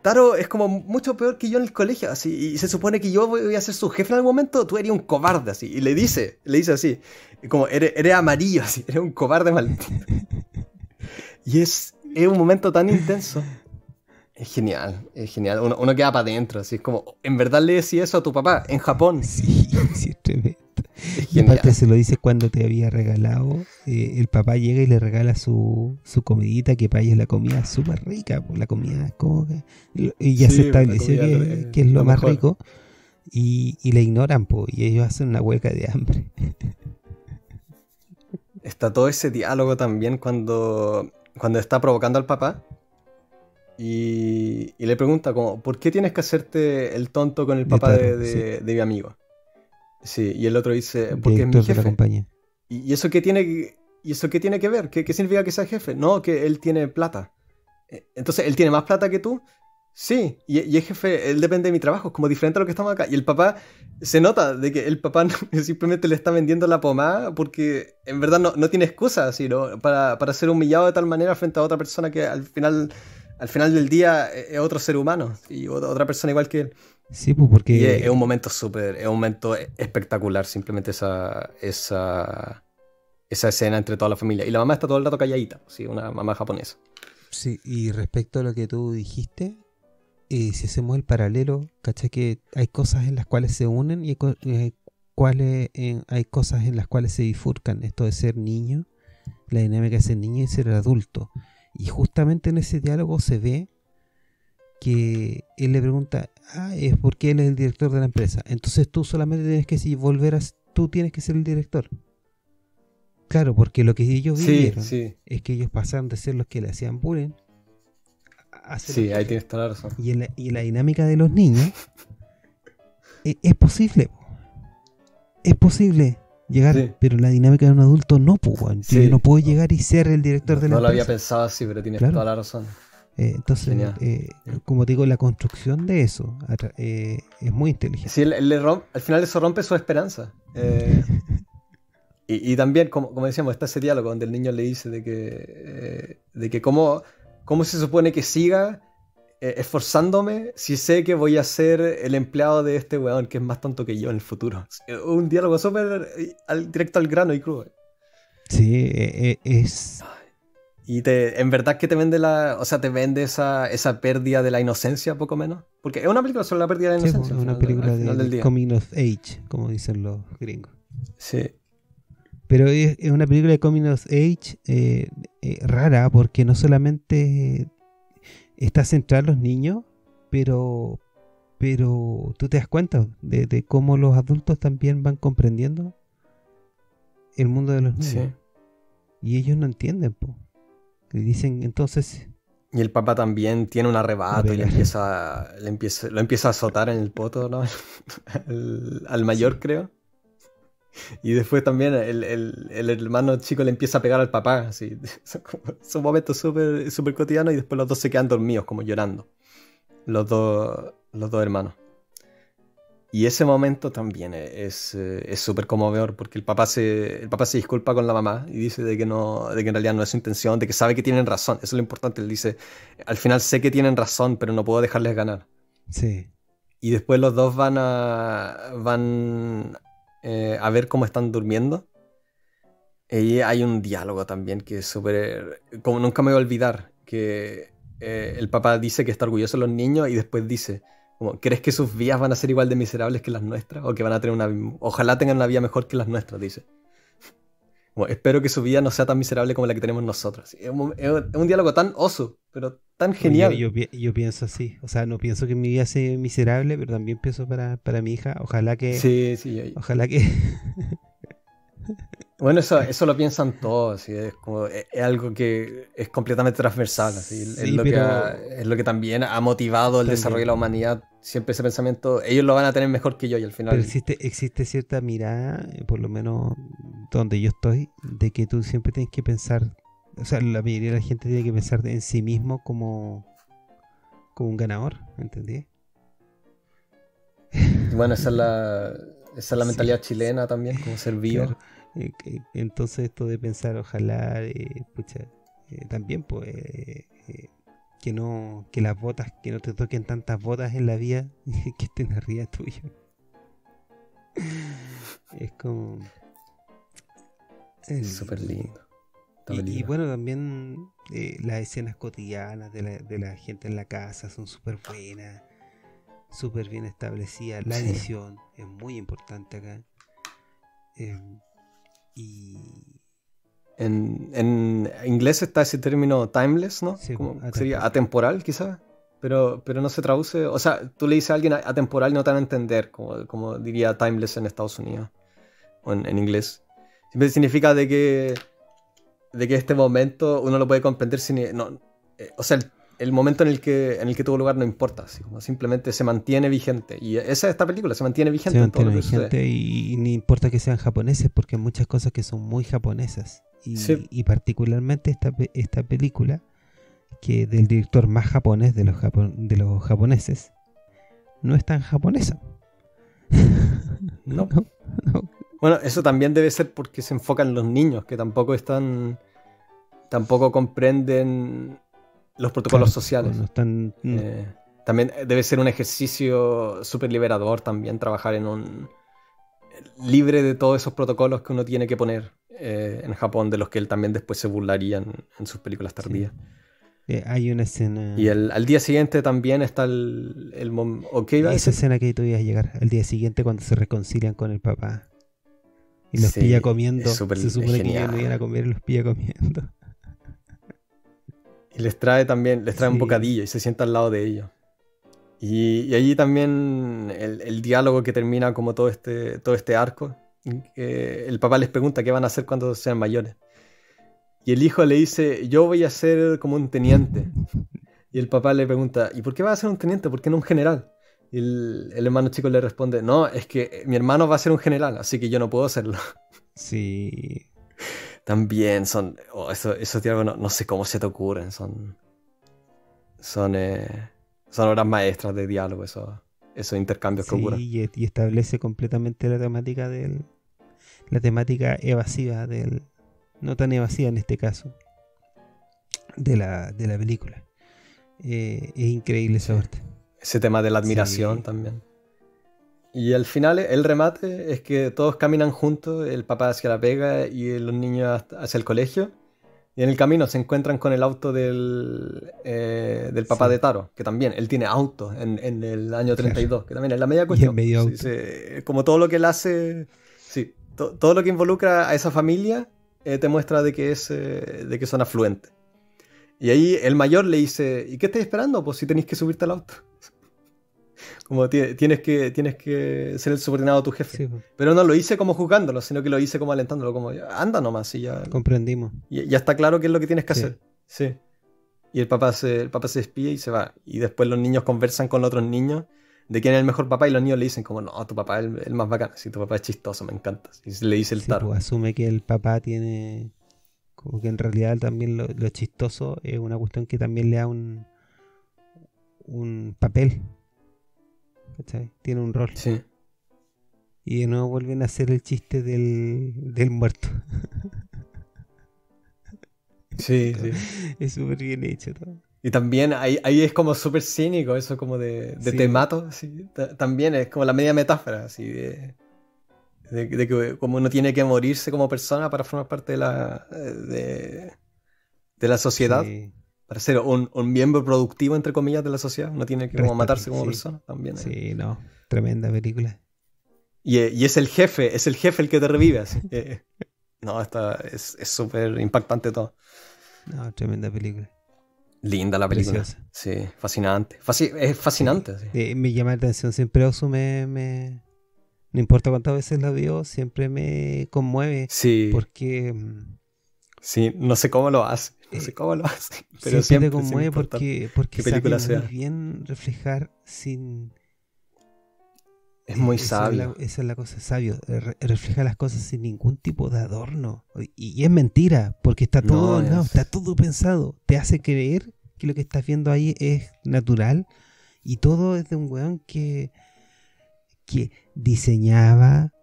Taro es como mucho peor que yo en el colegio, así, y se supone que yo voy a ser su jefe en algún momento, tú eres un cobarde, así, y le dice así, como eres amarillo, así, eres un cobarde maldito. Y es un momento tan intenso. Es genial. Uno queda para adentro, así es como, ¿en verdad le decís eso a tu papá en Japón? Sí, es tremendo. Y aparte se lo dice cuando te había regalado, el papá llega y le regala su comidita, que para ellos la comida es súper rica, pues la comida es como que... Y ya se estableció que es lo más mejor. Rico, y le ignoran, pues, y ellos hacen una huelga de hambre. Está todo ese diálogo también cuando está provocando al papá. Y le pregunta como, ¿por qué tienes que hacerte el tonto con el papá de mi amigo? Sí, y el otro dice, porque es mi jefe. De la compañía. ¿Y eso qué tiene que ver? ¿Qué significa que sea jefe? No, que él tiene plata. Entonces, ¿él tiene más plata que tú? Sí, y es jefe, él depende de mi trabajo, es como diferente a lo que estamos acá. Y el papá, se nota de que el papá simplemente le está vendiendo la pomada porque en verdad no tiene excusa así, ¿no? Para ser humillado de tal manera frente a otra persona que al final del día es otro ser humano y otra persona igual que él. Sí, pues porque... Y es un momento es un momento espectacular, simplemente esa escena entre toda la familia. Y la mamá está todo el rato calladita, ¿sí? Una mamá japonesa. Sí, y respecto a lo que tú dijiste, si hacemos el paralelo, ¿cachai? Que hay cosas en las cuales se unen y hay cosas en las cuales se bifurcan. Esto de ser niño, la dinámica de ser niño y ser adulto. Y justamente en ese diálogo se ve que él le pregunta, es porque él es el director de la empresa. Entonces tú solamente tienes que tú tienes que ser el director. Claro, porque lo que ellos vivieron es que ellos pasaron de ser los que le hacían bullying a ser sí, ahí tienes toda la razón. Y en la dinámica de los niños es posible. Es posible llegar, pero la dinámica de un adulto no, pues. Yo no puedo llegar y ser el director de la empresa. No lo había pensado así, pero tienes toda la razón. Entonces, como te digo, la construcción de eso es muy inteligente. Sí, al final eso rompe su esperanza. Y también, como decíamos, está ese diálogo donde el niño le dice de que cómo se supone que siga esforzándome si sé que voy a ser el empleado de este weón que es más tonto que yo en el futuro. Un diálogo súper directo al grano y crudo. Sí, es... Y en verdad que te vende te vende esa pérdida de la inocencia, poco menos. Porque es una película sobre la pérdida de la inocencia. Es una película de coming of age, como dicen los gringos. Sí. Pero es una película de coming of age rara, porque no solamente está centrada en los niños, pero tú te das cuenta de cómo los adultos también van comprendiendo el mundo de los niños. Sí. Y ellos no entienden, po. Le dicen entonces... Y el papá también tiene un arrebato y lo empieza a azotar en el poto, ¿no? al mayor, creo. Y después también el hermano chico le empieza a pegar al papá. Así. Son momentos súper cotidianos y después los dos se quedan dormidos, como llorando. Los dos hermanos. Y ese momento también es súper conmovedor porque el papá se disculpa con la mamá y dice de que en realidad no es su intención, de que sabe que tienen razón. Eso es lo importante. Él dice, al final sé que tienen razón, pero no puedo dejarles ganar. Sí. Y después los dos van a ver cómo están durmiendo. Y hay un diálogo también que es súper... Como nunca me voy a olvidar, que el papá dice que está orgulloso de los niños y después dice, como, ¿crees que sus vidas van a ser igual de miserables que las nuestras? O que van a tener ojalá tengan una vida mejor que las nuestras, dice. Como, espero que su vida no sea tan miserable como la que tenemos nosotros. Es un diálogo tan oso, pero tan genial. Yo pienso así, o sea, no pienso que mi vida sea miserable, pero también pienso para mi hija, ojalá que... Sí. Ojalá que... Bueno, eso lo piensan todos, ¿sí? Es algo que es completamente transversal, ¿sí? Sí, Es lo que también ha motivado el desarrollo de la humanidad, siempre ese pensamiento, ellos lo van a tener mejor que yo y al final... Pero existe cierta mirada, por lo menos donde yo estoy, de que tú siempre tienes que pensar, o sea, la mayoría de la gente tiene que pensar en sí mismo como un ganador, ¿entendí? Bueno, esa es la mentalidad chilena también, como ser vivo. Claro. Entonces esto de pensar, ojalá, también pues que las botas, que no te toquen tantas botas en la vida que estén arriba tuyo. Es como Es súper lindo. Y bueno, también las escenas cotidianas de la gente en la casa son súper buenas, súper bien establecidas. La edición es muy importante acá. Y en inglés está ese término timeless, ¿no? Sí, como sería atemporal, quizás. Pero no se traduce. O sea, tú le dices a alguien atemporal y no te van a entender, como diría timeless en Estados Unidos o en inglés. Siempre significa de que este momento uno lo puede comprender sin. O sea, el momento en el que tuvo lugar no importa, así como simplemente se mantiene vigente. Y esta película se mantiene vigente. Se mantiene vigente y ni importa que sean japoneses, porque hay muchas cosas que son muy japonesas. Y particularmente esta película, que del director más japonés de los japoneses, no es tan japonesa. No. Bueno, eso también debe ser porque se enfocan en los niños, que tampoco comprenden los protocolos sociales. No están, también debe ser un ejercicio súper liberador también trabajar libre de todos esos protocolos que uno tiene que poner en Japón, de los que él también después se burlaría en sus películas tardías. Sí. Hay una escena... Y al día siguiente también está esa escena que tú ibas a llegar, al día siguiente cuando se reconcilian con el papá. Y los pilla comiendo. Se supone que ellos no iban a comer y los pilla comiendo. Y les trae un bocadillo y se sienta al lado de ellos. Y allí también el diálogo que termina como todo este arco. El papá les pregunta qué van a hacer cuando sean mayores. Y el hijo le dice, yo voy a ser como un teniente. Y el papá le pregunta, ¿y por qué vas a ser un teniente? ¿Por qué no un general? Y el hermano chico le responde, no, es que mi hermano va a ser un general, así que yo no puedo serlo. Sí. También son... esos diálogos no sé cómo se te ocurren. Son obras maestras de diálogo, esos intercambios que ocurren. Sí, y establece completamente la temática evasiva no tan evasiva en este caso, de la película. Es increíble esa parte. Ese tema de la admiración también. Y al final el remate es que todos caminan juntos, el papá hacia la pega y los niños hacia el colegio. Y en el camino se encuentran con el auto del papá de Taro, que también, él tiene auto en el año 32, que también es la media cuestión. Como todo lo que él hace, todo lo que involucra a esa familia te muestra de que son afluentes. Y ahí el mayor le dice, ¿y qué estás esperando? Pues si tenéis que subirte al auto. Como tienes que ser el subordinado a tu jefe. Sí. Pero no lo hice como juzgándolo, sino que lo hice como alentándolo, como anda nomás y ya. Comprendimos. Y ya está claro qué es lo que tienes que hacer. Sí. Y el papá se despide y se va. Y después los niños conversan con los otros niños de quién es el mejor papá, y los niños le dicen como, no, tu papá es el más bacán. Sí, tu papá es chistoso, me encanta. Y le dice el Taro. Pues asume que el papá tiene... Como que en realidad también lo chistoso es una cuestión que también le da un papel. ¿Cachai? Tiene un rol. Sí. Y de nuevo vuelven a hacer el chiste del muerto. Sí. Es súper bien hecho todo. Y también ahí es como súper cínico, eso como de te mato. Así. También es como la media metáfora, así de que como uno tiene que morirse como persona para formar parte de la sociedad. Sí. para ser un miembro productivo, entre comillas, de la sociedad. No tiene que como matarse como sí. persona también. Sí, no. Tremenda película. Y es el jefe el que te revive. Así. No, es súper impactante todo. No, tremenda película. Linda la película. Preciosa. Sí, fascinante. Es fascinante. Sí. Sí. Me llama la atención siempre Ozu no importa cuántas veces la veo, siempre me conmueve. Sí. Porque sí, no sé cómo lo hace. No sé cómo lo hace. Pero siempre te conmueve porque película sabe sea. muy bien reflejar sin... Es muy sabio. Esa es la cosa, sabio. Refleja las cosas sin ningún tipo de adorno. Y es mentira, porque está todo, está todo pensado. Te hace creer que lo que estás viendo ahí es natural. Y todo es de un weón que diseñaba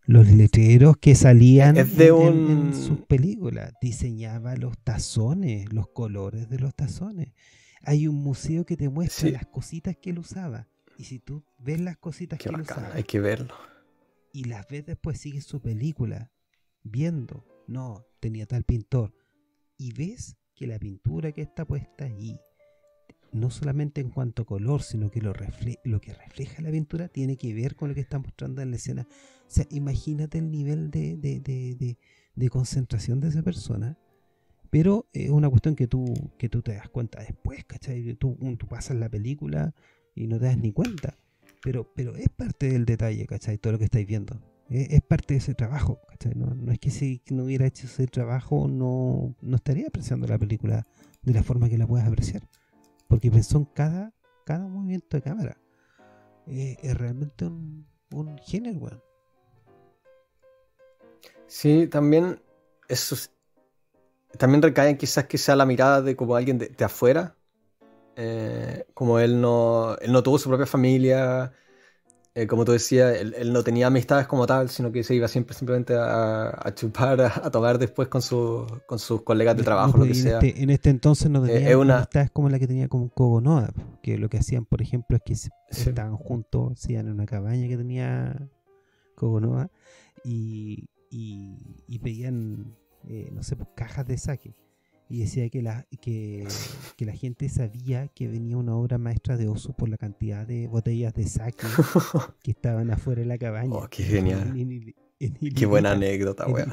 los letreros que salían en sus películas. Diseñaba los tazones, los colores de los tazones. Hay un museo que te muestra las cositas que él usaba. Y si tú ves las cositas que él usaba, hay que verlo. Y las ves después, sigues su película viendo, no, tenía tal pintor. Y ves que la pintura que está puesta ahí, no solamente en cuanto a color, sino que lo que refleja la pintura tiene que ver con lo que está mostrando en la escena. O sea, imagínate el nivel de concentración de esa persona. Pero es una cuestión que tú te das cuenta después, ¿cachai? Tú pasas la película y no te das ni cuenta. Pero es parte del detalle, ¿cachai? Todo lo que estáis viendo. Es parte de ese trabajo, ¿cachai? No es que si no hubiera hecho ese trabajo no estaría apreciando la película de la forma que la puedas apreciar. Porque pensó en cada movimiento de cámara. Es realmente un genio, weón. Sí, también eso también recae en quizás que sea la mirada de como alguien de afuera. Como él no tuvo su propia familia, como tú decías, él no tenía amistades como tal, sino que se iba simplemente a chupar, a tomar después con sus colegas de trabajo, lo que sea. En este entonces no tenía amistades como la que tenía con Kogo Noda, que lo que hacían, por ejemplo, es que estaban juntos, se iban en una cabaña que tenía Kogo Noda y pedían, no sé, pues, cajas de sake. Y decía que la gente sabía que venía una obra maestra de Ozu por la cantidad de botellas de sake que estaban afuera de la cabaña. Oh, qué genial. Qué buena anécdota, weón.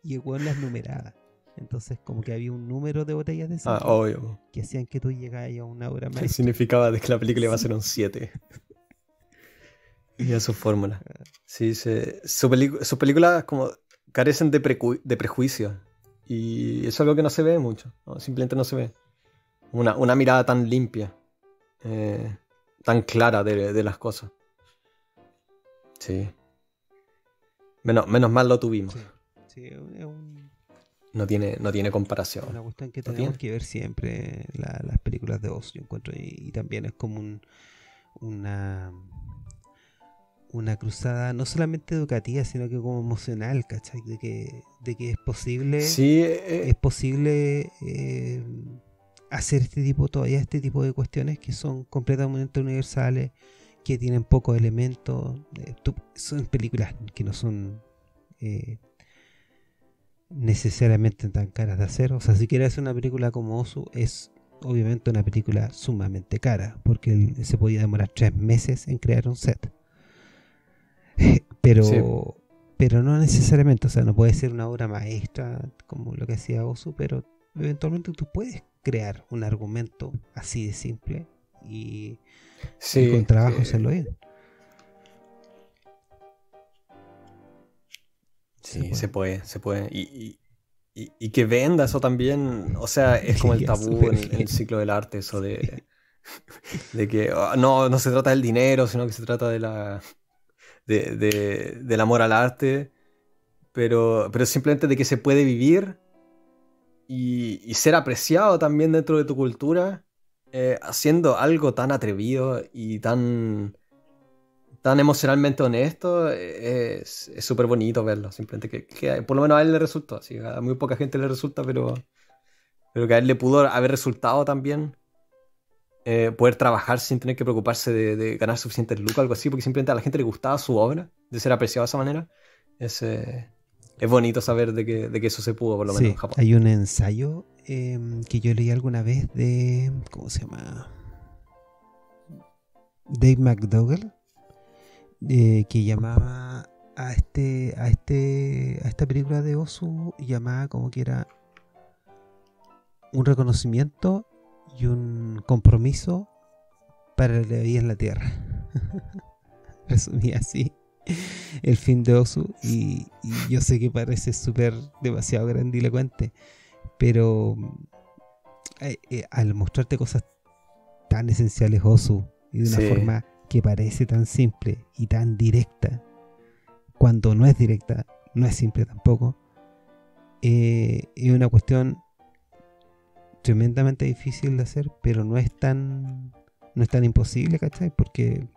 Y el weón las numeraba. Entonces, como que había un número de botellas de sake obvio. que hacían que tú llegaras a una obra maestra. ¿Qué significaba de que la película iba a ser un 7? Y a su fórmula. Sí, sus películas como carecen de prejuicios. Y eso es algo que no se ve mucho, ¿no? Simplemente no se ve. Una mirada tan limpia, tan clara de las cosas. Sí. Menos mal lo tuvimos. Sí, no tiene comparación. Una cuestión que tenemos que ver siempre las películas de Oz, yo encuentro, y también es como una cruzada no solamente educativa, sino que como emocional, ¿cachai? De que es posible, hacer este tipo de cuestiones que son completamente universales, que tienen pocos elementos. Son películas que no son necesariamente tan caras de hacer. O sea, si quieres hacer una película como Ozu, es obviamente una película sumamente cara, porque se podía demorar 3 meses en crear un set. Pero no necesariamente, o sea, no puede ser una obra maestra como lo que hacía Ozu, pero eventualmente tú puedes crear un argumento así de simple y con trabajo hacerlo bien. Sí, se puede. Y que venda eso también, o sea, es como el tabú en el ciclo del arte, eso de que no se trata del dinero, sino que se trata del amor al arte, pero simplemente de que se puede vivir y ser apreciado también dentro de tu cultura, haciendo algo tan atrevido y tan emocionalmente honesto. Es súper bonito verlo, simplemente que por lo menos a él le resultó, así, a muy poca gente le resulta, pero que a él le pudo haber resultado también. Poder trabajar sin tener que preocuparse de ganar suficientes lucas, algo así, porque simplemente a la gente le gustaba su obra, de ser apreciado de esa manera. es bonito saber de que eso se pudo, por lo menos en Japón. Hay un ensayo que yo leí alguna vez de... ¿Cómo se llama? Dave McDougall, que llamaba a esta película de Ozu, llamaba como que era un reconocimiento y un compromiso para la vida en la Tierra. Resumía así el fin de Ozu, y yo sé que parece súper demasiado grandilocuente, pero al mostrarte cosas tan esenciales Ozu, y de una forma que parece tan simple y tan directa, cuando no es directa, no es simple tampoco, es una cuestión tremendamente difícil de hacer, pero no es tan imposible, ¿cachai? Porque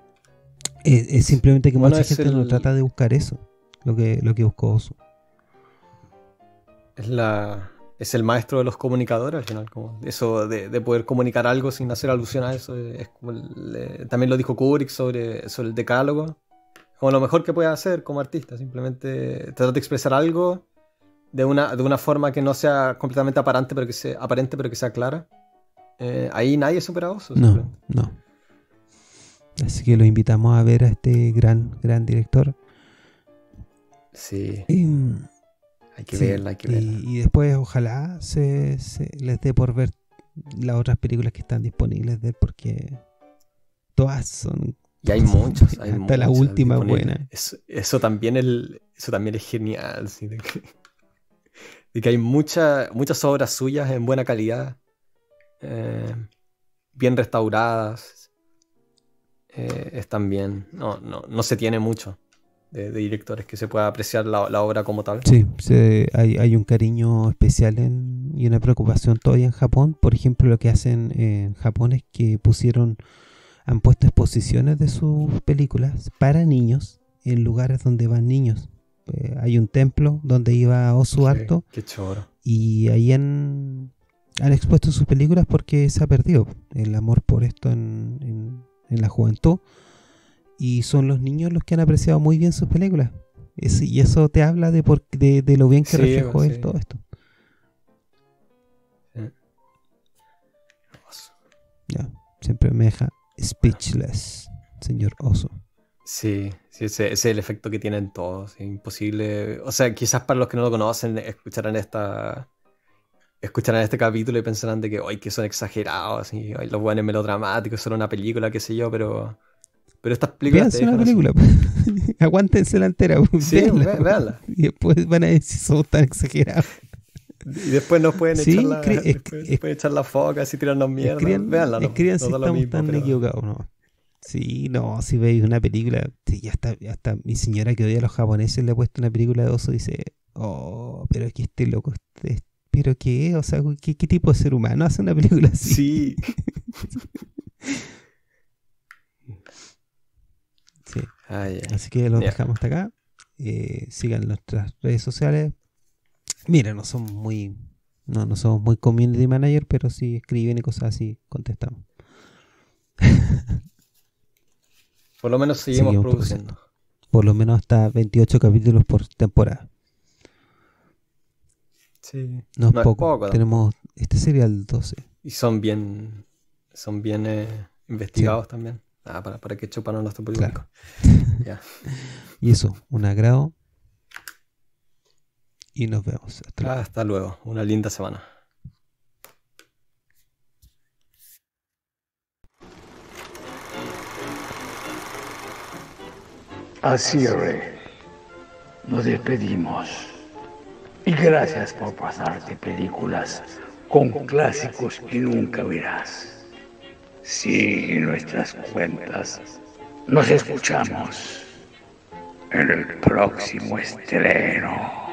es simplemente que mucha gente no trata de buscar eso, lo que buscó Ozu. Es el maestro de los comunicadores al final, como eso de poder comunicar algo sin hacer alusión a eso, es como también lo dijo Kubrick sobre el decálogo, como lo mejor que puedes hacer como artista, simplemente tratar de expresar algo de una forma que no sea completamente aparente, pero que sea clara. Ahí nadie supera Ozu. No. Así que lo invitamos a ver a este gran director. Sí. Hay que verla. Y después ojalá se les dé por ver las otras películas que están disponibles de él, porque todas son... Y hay muchas. Hasta la última buena. Eso también es genial. ¿Sí? De que hay muchas obras suyas en buena calidad, bien restauradas. Están bien. No se tiene mucho de directores que se pueda apreciar la obra como tal. Sí, hay un cariño especial y una preocupación todavía en Japón. Por ejemplo, lo que hacen en Japón es que han puesto exposiciones de sus películas para niños en lugares donde van niños. Hay un templo donde iba Ozu harto. Qué choro. Y ahí han expuesto sus películas porque se ha perdido el amor por esto en la juventud. Y son los niños los que han apreciado muy bien sus películas. Y eso te habla de lo bien que reflejó él todo esto. Sí. Ya, siempre me deja speechless, señor Ozu. Sí, ese es el efecto que tienen todos. Es imposible. O sea, quizás para los que no lo conocen, escucharán este capítulo y pensarán de que son exagerados, y los buenos melodramáticos, solo una película, qué sé yo, pero estas películas Véanse una película. Aguántense la entera. Sí, véanla. Y después van a decir si somos tan exagerados. Y después nos pueden echar la foca y tirarnos mierda. Véanla. Escriban si estamos tan equivocados, ¿no? Sí, no, si veis una película, sí, ya está mi señora que odia a los japoneses le ha puesto una película de Ozu y dice, pero es que este loco, ¿pero qué? O sea, ¿qué tipo de ser humano hace una película así? Sí. Sí. Así que los dejamos hasta acá. Sigan nuestras redes sociales. Mira, no somos muy community manager, pero si escriben y cosas así, contestamos. Por lo menos seguimos produciendo. Por lo menos hasta 28 capítulos por temporada. Sí. No es poco. Tenemos, este sería el 12. Y son bien investigados también. Para que chupan a nuestro público. Claro. Yeah. Y eso, un agrado. Y nos vemos. Hasta luego. Una linda semana. Así nos despedimos. Y gracias por pasarte películas con clásicos que nunca verás. Sigue nuestras cuentas. Nos escuchamos en el próximo estreno.